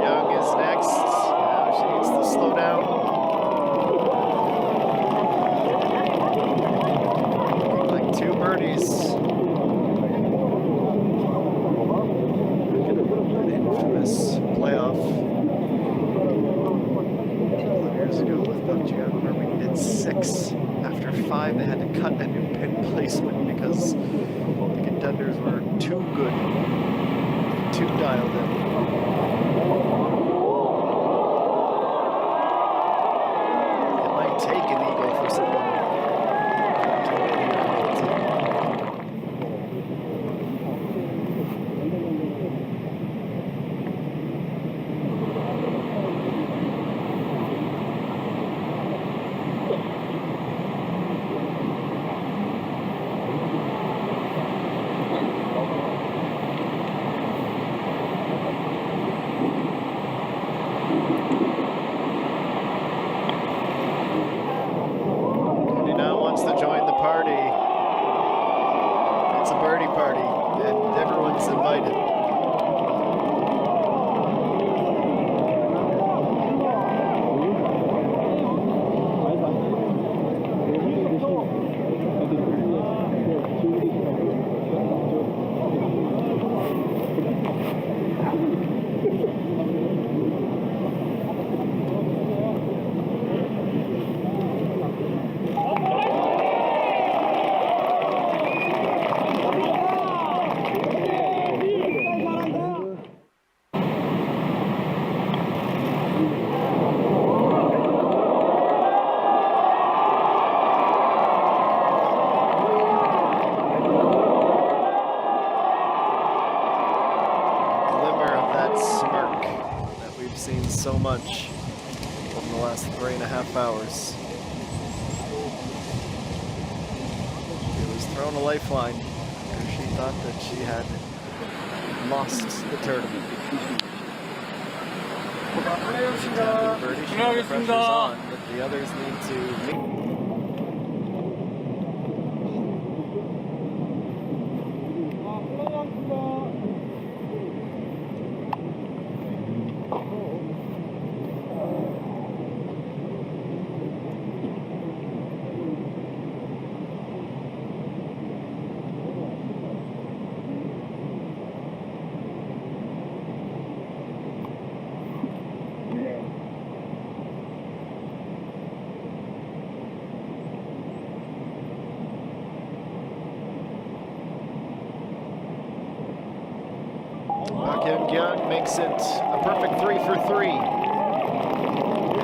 Young is next. Now she needs to slow down. Looking like two birdies. An infamous playoff. A couple of years ago with PUBG, I remember we needed 6. After 5, they had to cut a new pin placement because the contenders were too good, too dialed in. It might take an eagle for someone to win here. He now wants to join the party. It's a birdie party, and everyone's invited. Glimmer of that smirk that we've seen so much in the last 3.5 hours. She was thrown a lifeline because she thought that she had lost the tournament. She tapped the birdie, she got the pressure's on, but the others need to meet. Kyung makes it a perfect 3 for 3.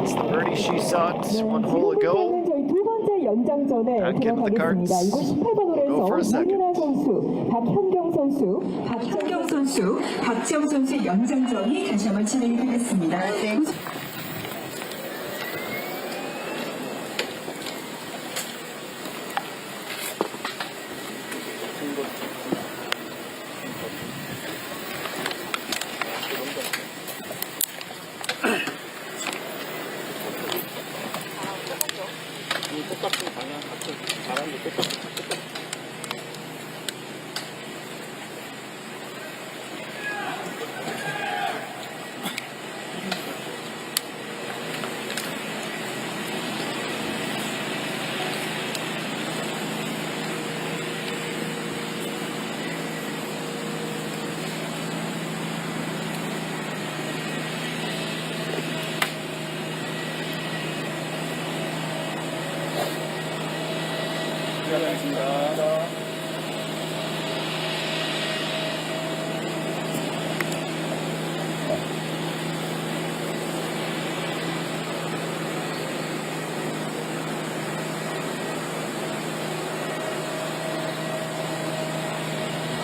It's the birdie she sought one hole ago. 저희 두 번째 연장전에 Back into the cards. 들어가겠습니다. 이거 18번 Go for a 홀에서 second. 문인아 선수, 박현경 선수, 박지영 선수의 연장전이 다시 한번 진행이 되겠습니다. 똑같은 방향 같은 잘하는 게 똑같은.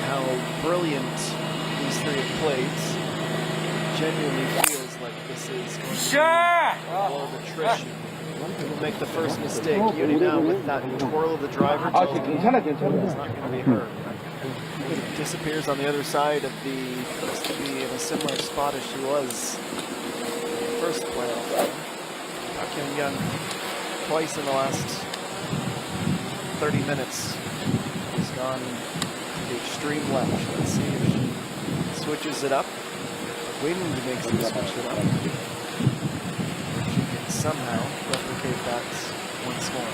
How brilliant these three have played. Genuinely feels like this is going to be all the Trish. Will make the first mistake. Yoon now with that twirl of the driver. 아, It's 괜찮아. not going to be her. Disappears on the other side of the. Looks to be in a similar spot as she was first playoff. Kyung twice in the last 30 minutes. Has gone to the extreme left. Let's see if she switches it up. Wind makes them switch it up. She can somehow replicate that once more.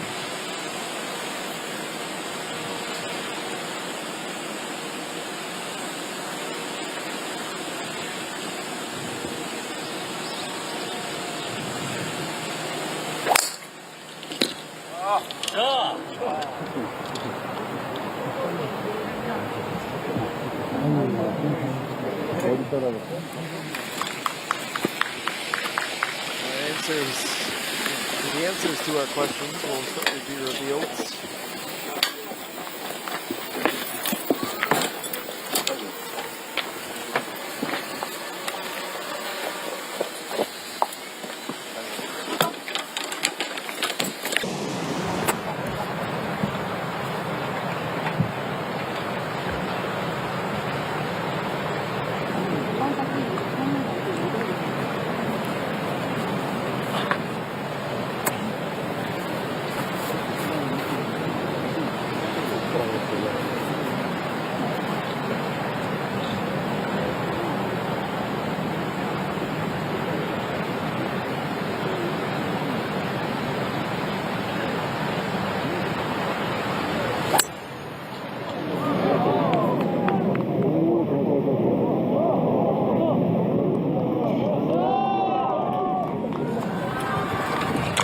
어디 따라갔어? The answers to our questions will shortly be revealed.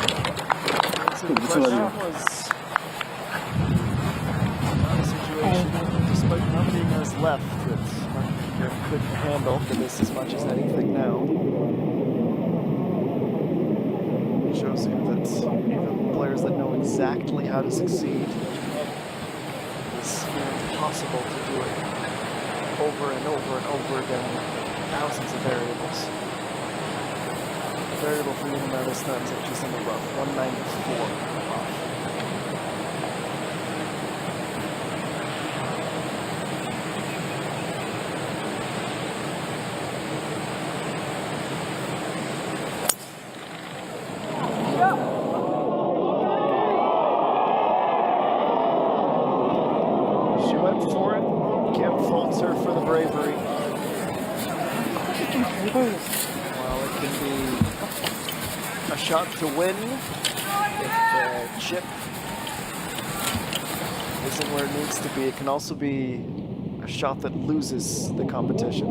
The question was not a situation, despite not being as left, that couldn't handle for this as much as anything now. It shows you that even players that know exactly how to succeed, it's impossible to do it over and over and over again, thousands of variables. The variable for Yoon now this time is actually just in the rough, 194 off. She went for it. Can't fault her for the bravery. Well, it can be a shot to win if the chip isn't where it needs to be. It can also be a shot that loses the competition.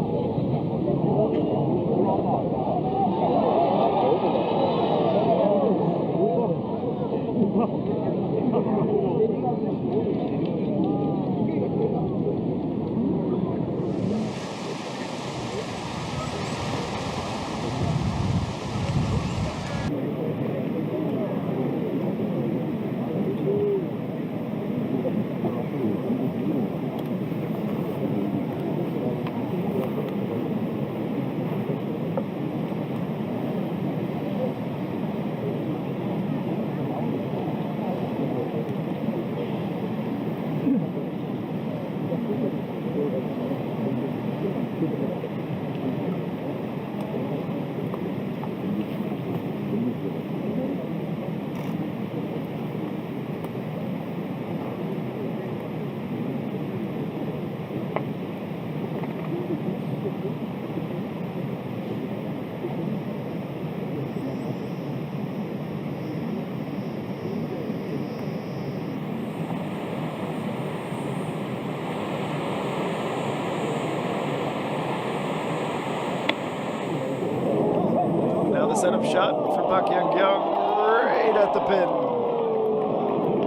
setup shot for Kyung right at the pin.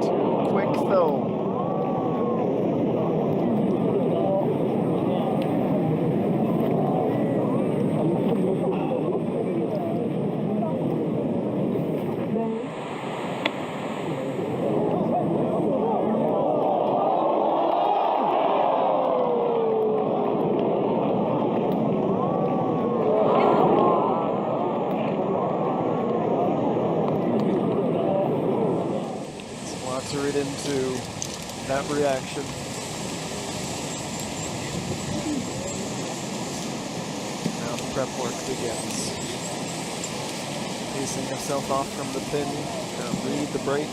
Too quick though. To read into that reaction. Now the prep work begins. Pacing herself off from the pin, read the break.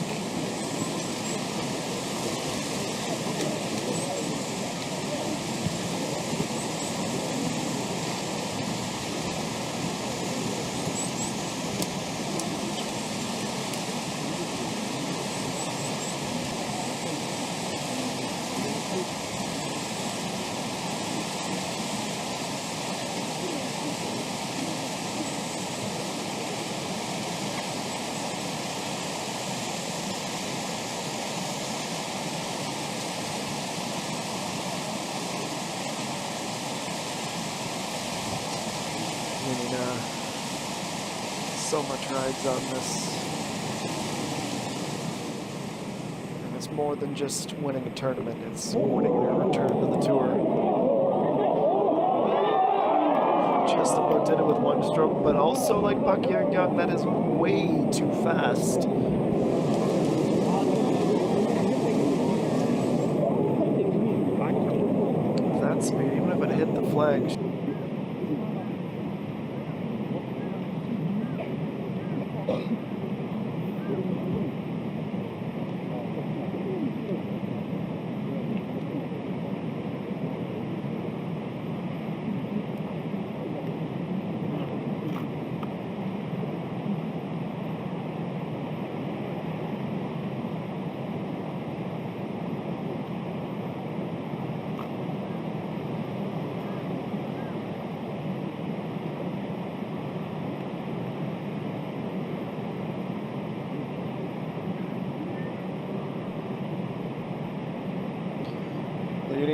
So much rides on this. And it's more than just winning a tournament, it's winning their return to the tour. Just about did it with one stroke, but also like Kyung, that is way too fast. That speed, even if it hit the flag.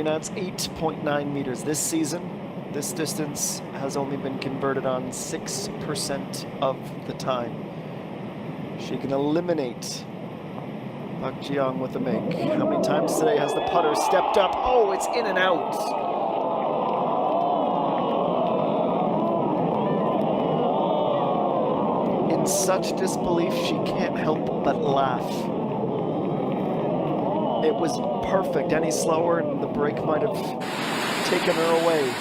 That's 8.9 meters this season. This distance has only been converted on 6% of the time. She can eliminate Pak Jiang with a make. How many times today has the putter stepped up? Oh, it's in and out. In such disbelief, she can't help but laugh. It was perfect. Any slower and the break might have taken her away.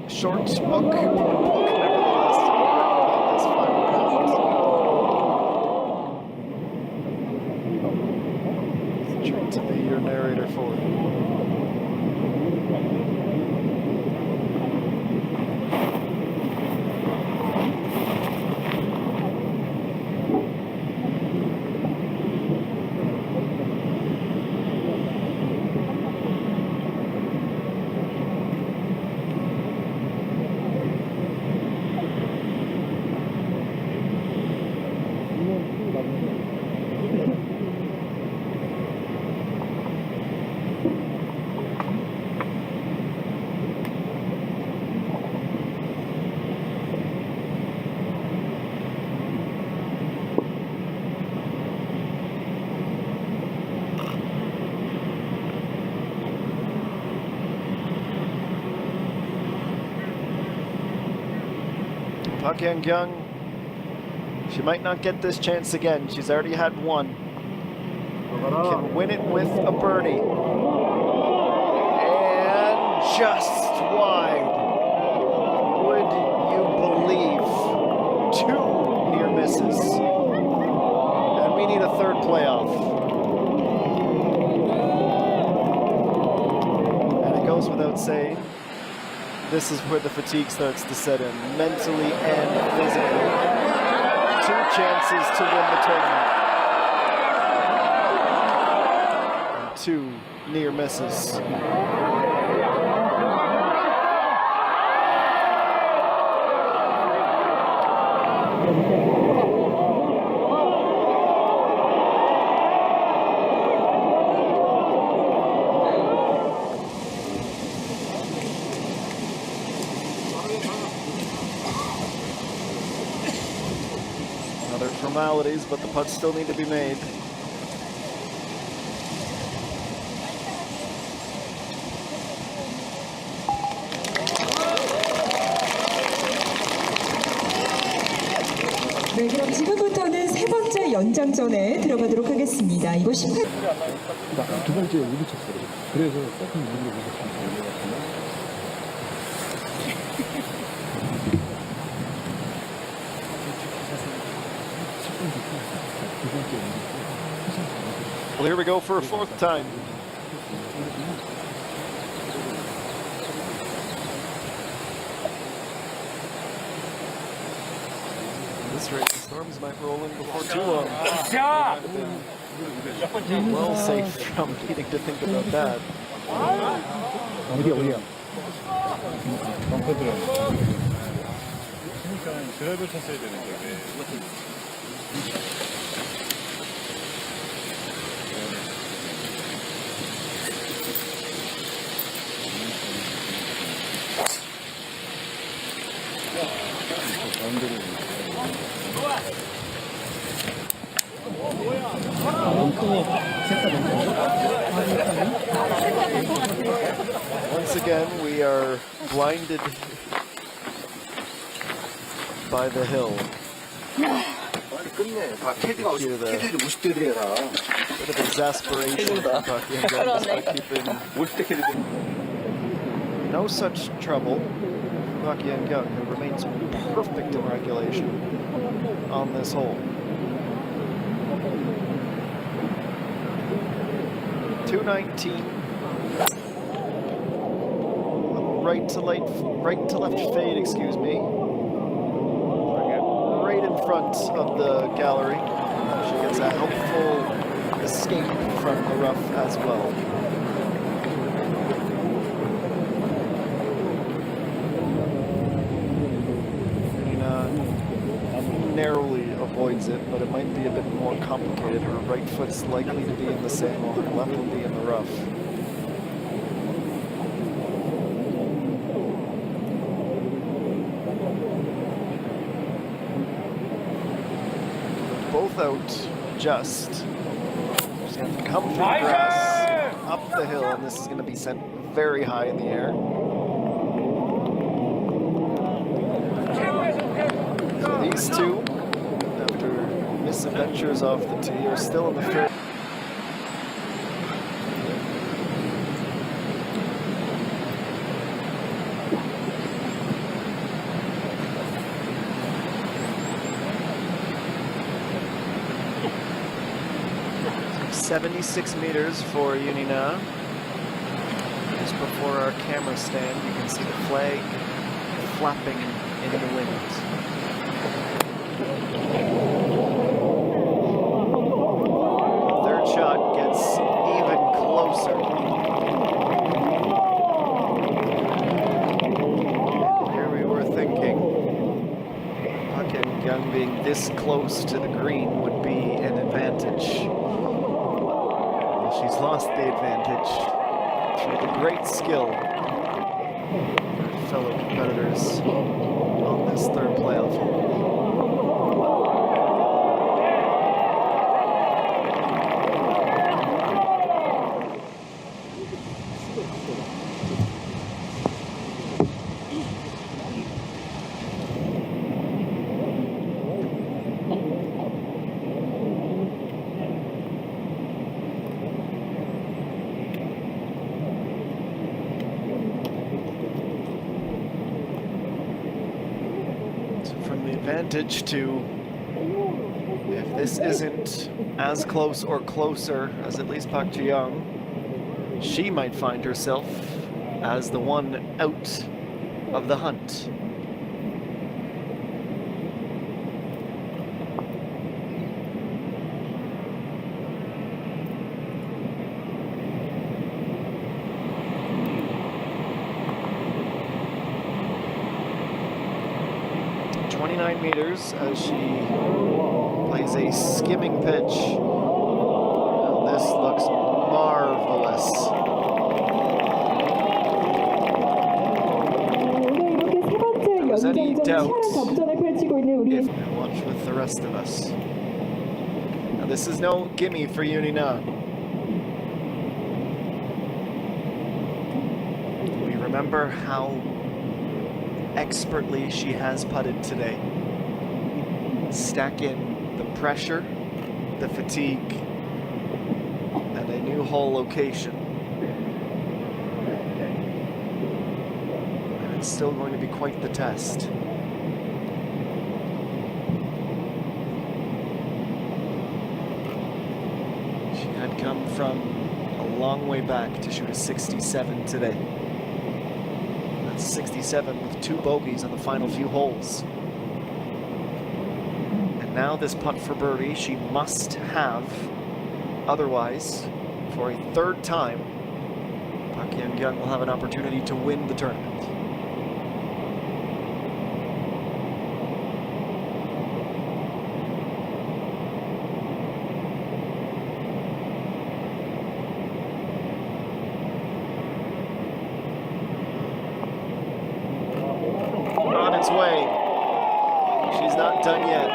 Short book nevertheless, about this final round. It's a treat to be your narrator for it. Kyung, she might not get this chance again. She's already had one. Can win it with a birdie. And just wide. Would you believe? 2 near misses. And we need a third playoff. And it goes without saying, this is where the fatigue starts to set in, mentally and physically. 2 chances to win the tournament. And 2 near misses. Other formalities, but the putts still need to be made. 네, 그럼 지금부터는 세 번째 연장전에 들어가도록 하겠습니다. 이거 18. 두 번째 여기 쳤어요. 그래서 조금 무리를 쳤어요. Well, here we go for a 4th time. This rate, the storms might roll in before too long. Well safe from needing to think about that. 어디야? 벙커들은 그러니까 드라이브 쳤어야 되는데 왜 Once again, we are blinded by the hill. 끝내. 다 캐디가 Hear the 50대 돼라. bit of exasperation from Kyung despite keeping 50대 캐디. no such trouble. Kyung, who remains perfect in regulation on this hole. 219. Right to left fade, excuse me. Bring it right in front of the gallery. She gets a helpful escape from the rough as well. Narrowly avoids it, but it might be a bit more complicated. Her right foot's likely to be in the sand while her left will be in the rough. Both out just. She's going to come through the grass, up the hill, and this is going to be sent very high in the air. So these two, after misadventures off the tee, are still in the third. So 76 meters for Yoon. Just before our camera stand, you can see the flag flapping in the wind. Third shot gets even closer. Here we were thinking Kyung being this close to the green would be an advantage. Well, she's lost the advantage through the great skill of her fellow competitors on this third playoff hole. Advantage to, if this isn't as close or closer as at least Park Ji-young, she might find herself as the one out of the hunt. 29 meters as she plays a skimming pitch. And this looks marvelous. 오늘 이렇게 세 번째 any 연장전 doubt 치열한 접전을 펼치고 있는 우리 If you watch with the rest of us. Now this is no gimme for Yoon. We remember how expertly she has putted today. Stack in the pressure, the fatigue, and a new hole location. And it's still going to be quite the test. She had come from a long way back to shoot a 67 today. That's 67 with 2 bogeys on the final few holes. And now this putt for birdie she must have. Otherwise, for a 3rd time, Kyung will have an opportunity to win the tournament. On its way. She's not done yet.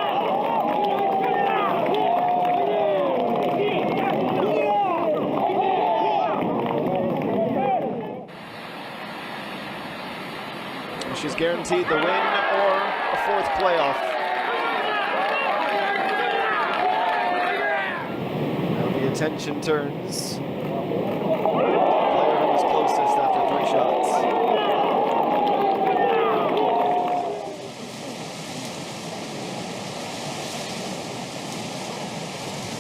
She's guaranteed the win or a 4th playoff. Now the attention turns. The player who was closest after 3 shots.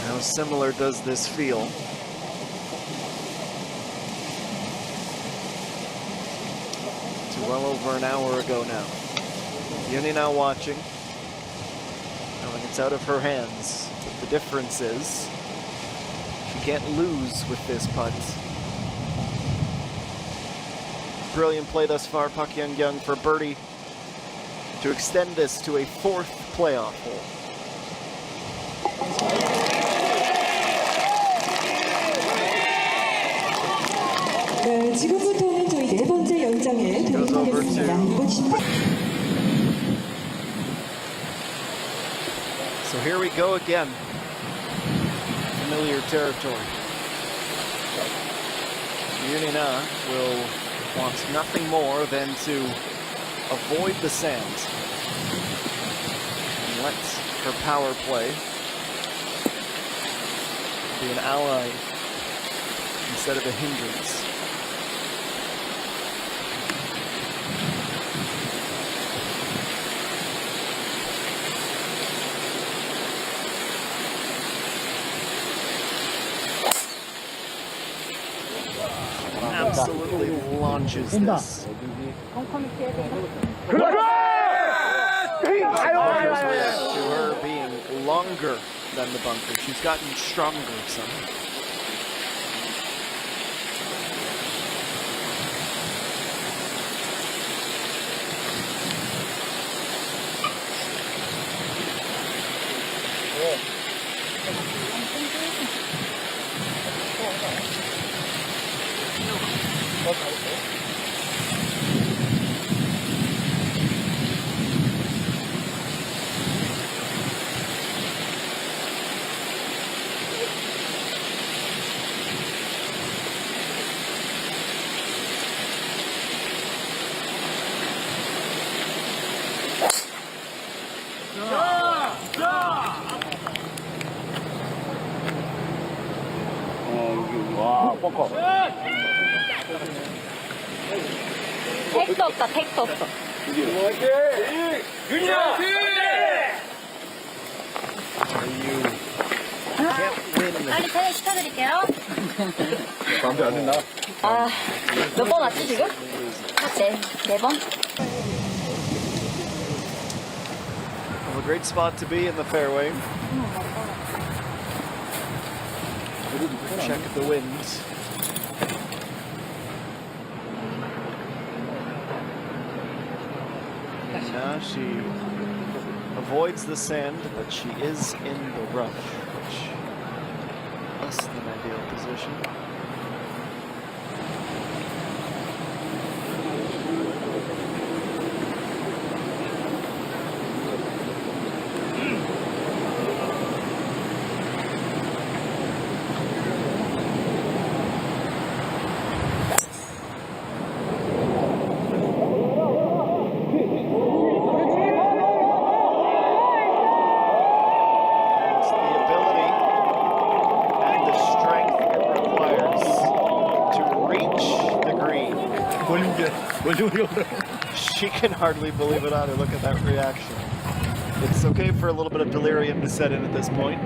How similar does this feel? Well over an hour ago now. Yoon now watching, knowing it's out of her hands. But the difference is, she can't lose with this putt. Brilliant play thus far, Kyung for birdie to extend this to a 4th playoff hole. 네, 지금부터는 저희 4번째 연장에 돌입하겠습니다. 이번 So here we go again. Familiar territory. Yoon will want nothing more than to avoid the sand and let her power play be an ally instead of a hindrance. Absolutely launches this. To her being longer than the bunker. She's gotten stronger somehow. 와, 벙커. 택도 없다, 택도 없어. 윤이야! 빨리 퇴근 시켜드릴게요. 마음에 안 든다. 아, 몇 번 왔지 지금? 네 번? Well, a great spot to be in the fairway. Check the wind. Now she avoids the sand, but she is in the rough, which less than ideal position. She can hardly believe it either. Look at that reaction. It's okay for a little bit of delirium to set in at this point.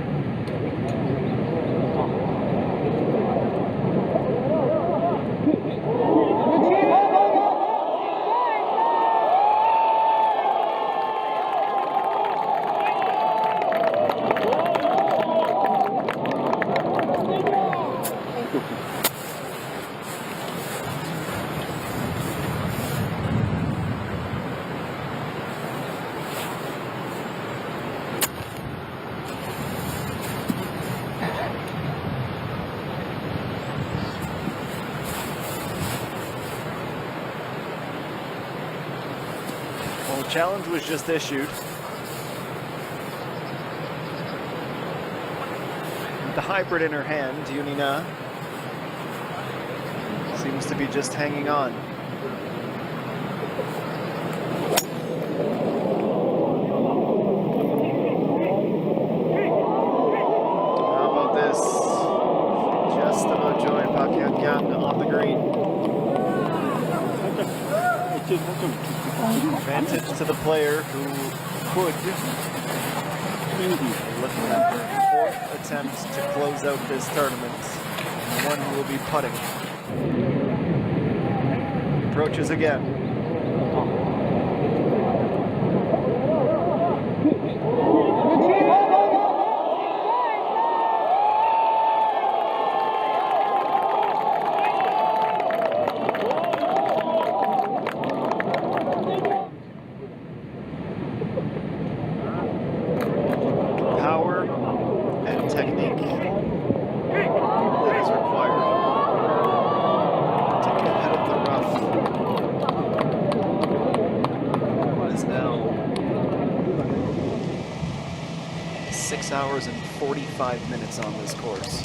Challenge was just issued. The hybrid in her hand, Yoon seems to be just hanging on. How about this? Just about Joy Kyung on the green. Advantage to the player who could be looking at her fourth attempt to close out this tournament. And one who will be putting. Approaches again. Hours and 45 minutes on this course.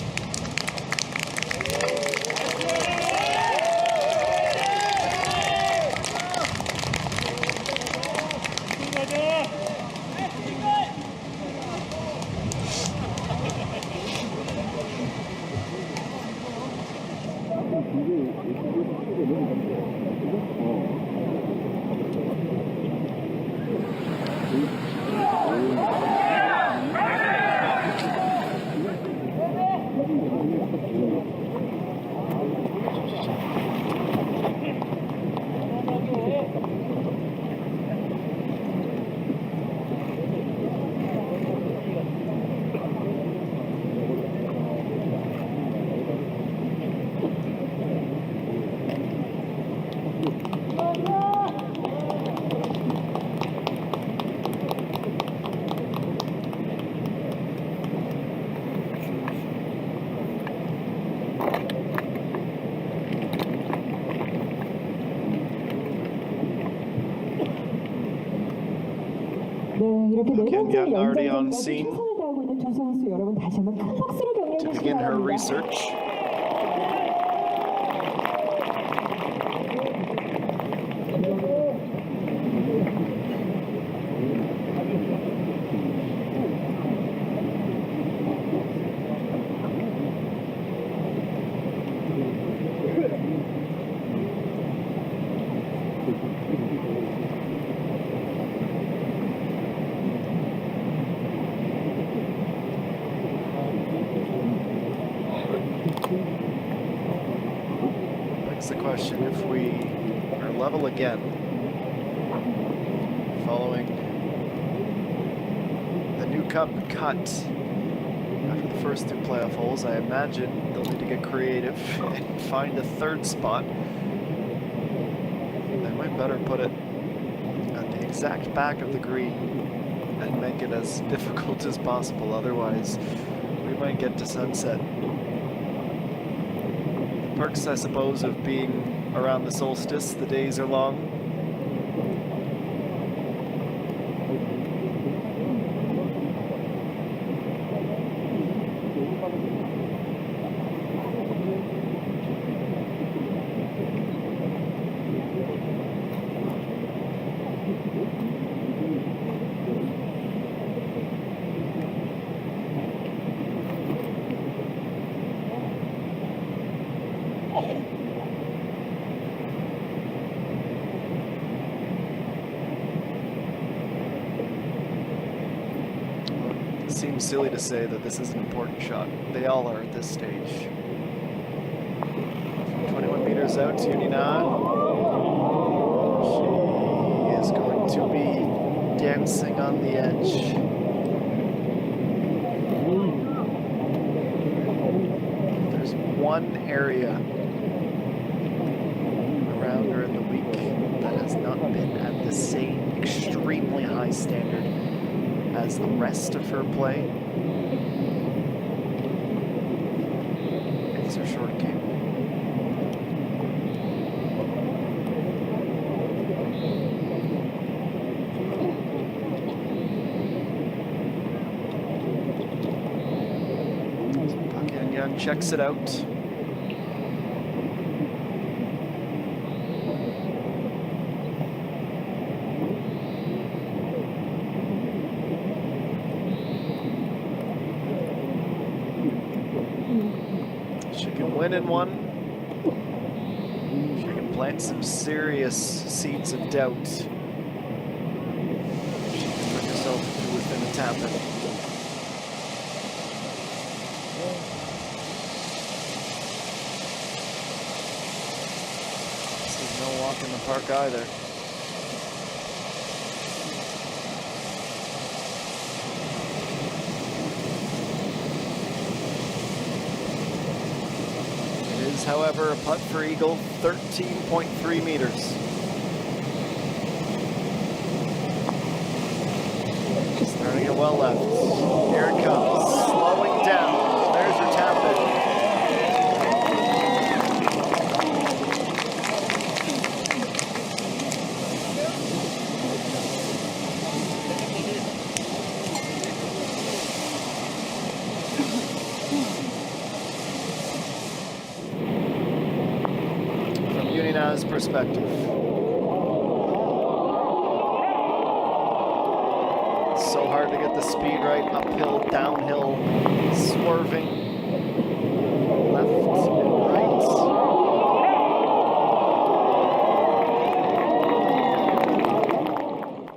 Kyung already on scene to begin her research. The question, if we are level again following the new cup cut after the first two playoff holes, I imagine they'll need to get creative and find a third spot. They might better put it at the exact back of the green and make it as difficult as possible. Otherwise, we might get to sunset. The perks, I suppose, of being around the solstice, the days are long. Seems silly to say that this is an important shot. They all are at this stage. 21 meters out, Yoonina. She is going to be dancing on the edge. There's one area around her in the week that has not been at the same extremely high standard as the rest of her play. It's her short game. Kyung checks it out. Win in one. She can plant some serious seeds of doubt. She can put herself within a tap in. This is no walk in the park either. However, a putt for eagle, 13.3 meters. Starting it well left. Here it comes, slowing down. There's her tap in. Perspective. So hard to get the speed right, uphill, downhill, swerving, left and right.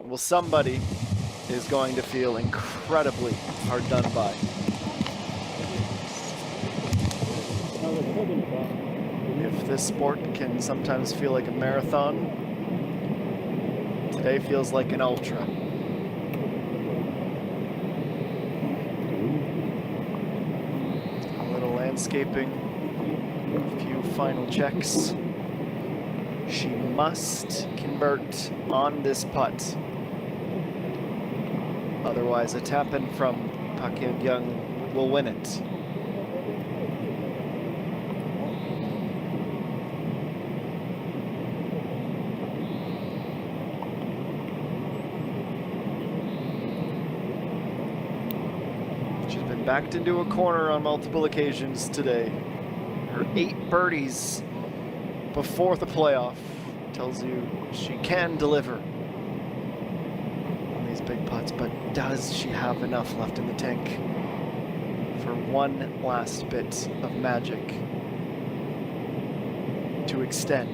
Well, somebody is going to feel incredibly hard done by. If this sport can sometimes feel like a marathon, today feels like an ultra. A little landscaping, a few final checks. She must convert on this putt. Otherwise, a tap-in from Kyung will win it. Backed into a corner on multiple occasions today. Her 8 birdies before the playoff tells you she can deliver on these big putts, but does she have enough left in the tank for one last bit of magic to extend?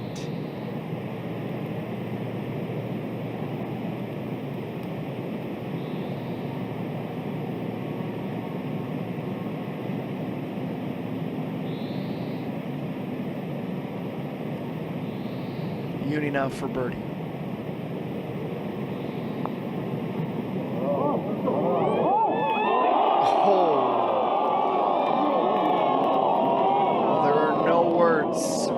Yoon now for birdie. Oh. There are no words.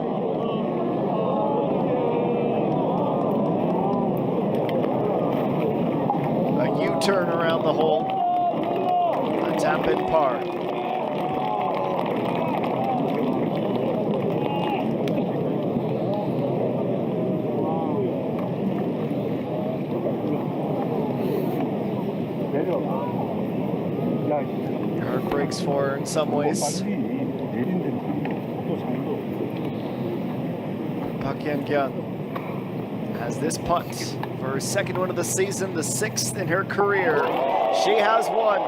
A U-turn around the hole. A tap in par. Heart breaks for her in some ways. Kyung has this putt for her second one of the season, the 6th in her career. She has won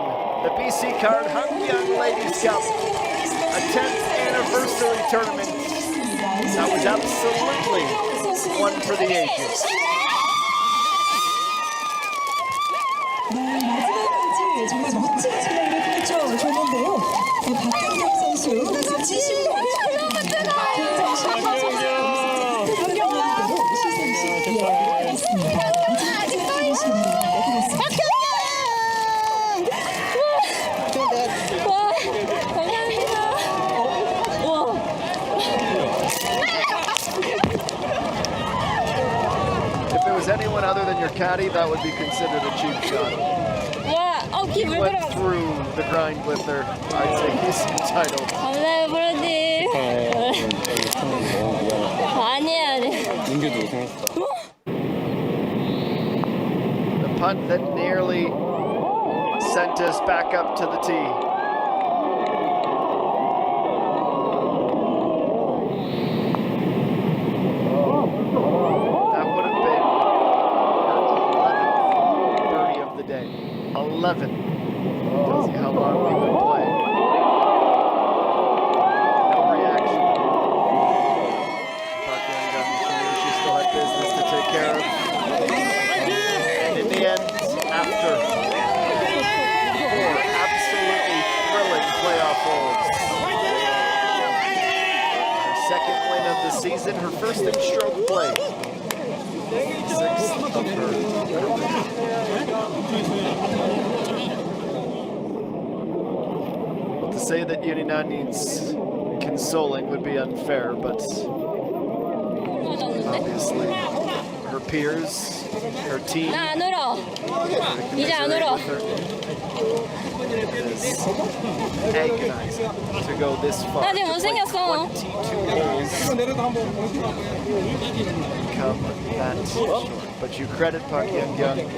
the BC Card Hankyung Ladies Cup, a 10th anniversary tournament that was absolutely one for the ages. 네, 마지막까지 정말 멋진 플레이를 펼쳐줬는데요. 박현경 선수 수치심으로 굉장히 심판선수 시상식 이어가겠습니다. 마지막까지 시간을 내드렸습니다. If it was anyone other than your caddy, that would be considered a cheap shot. He went through the grind with her. I'd say he's entitled. 감사해요, 브로디. 아니야. The punt that nearly sent us back up to the tee. That would have been her 11th birdie of the day. 11. Tells you how long we've been playing. No reaction. Park Young, she still had business to take care of. And in the end, after 4 absolutely thrilling playoff holes, her second win of the season, her first in stroke play. 6th of her To say that Yoon needs consoling would be unfair, but obviously her peers, her team, 나 안 울어. 이제 안 울어. is agonizing to go this far. 나 지금 못생겼어. 22 holes become that short. But you credit Park Young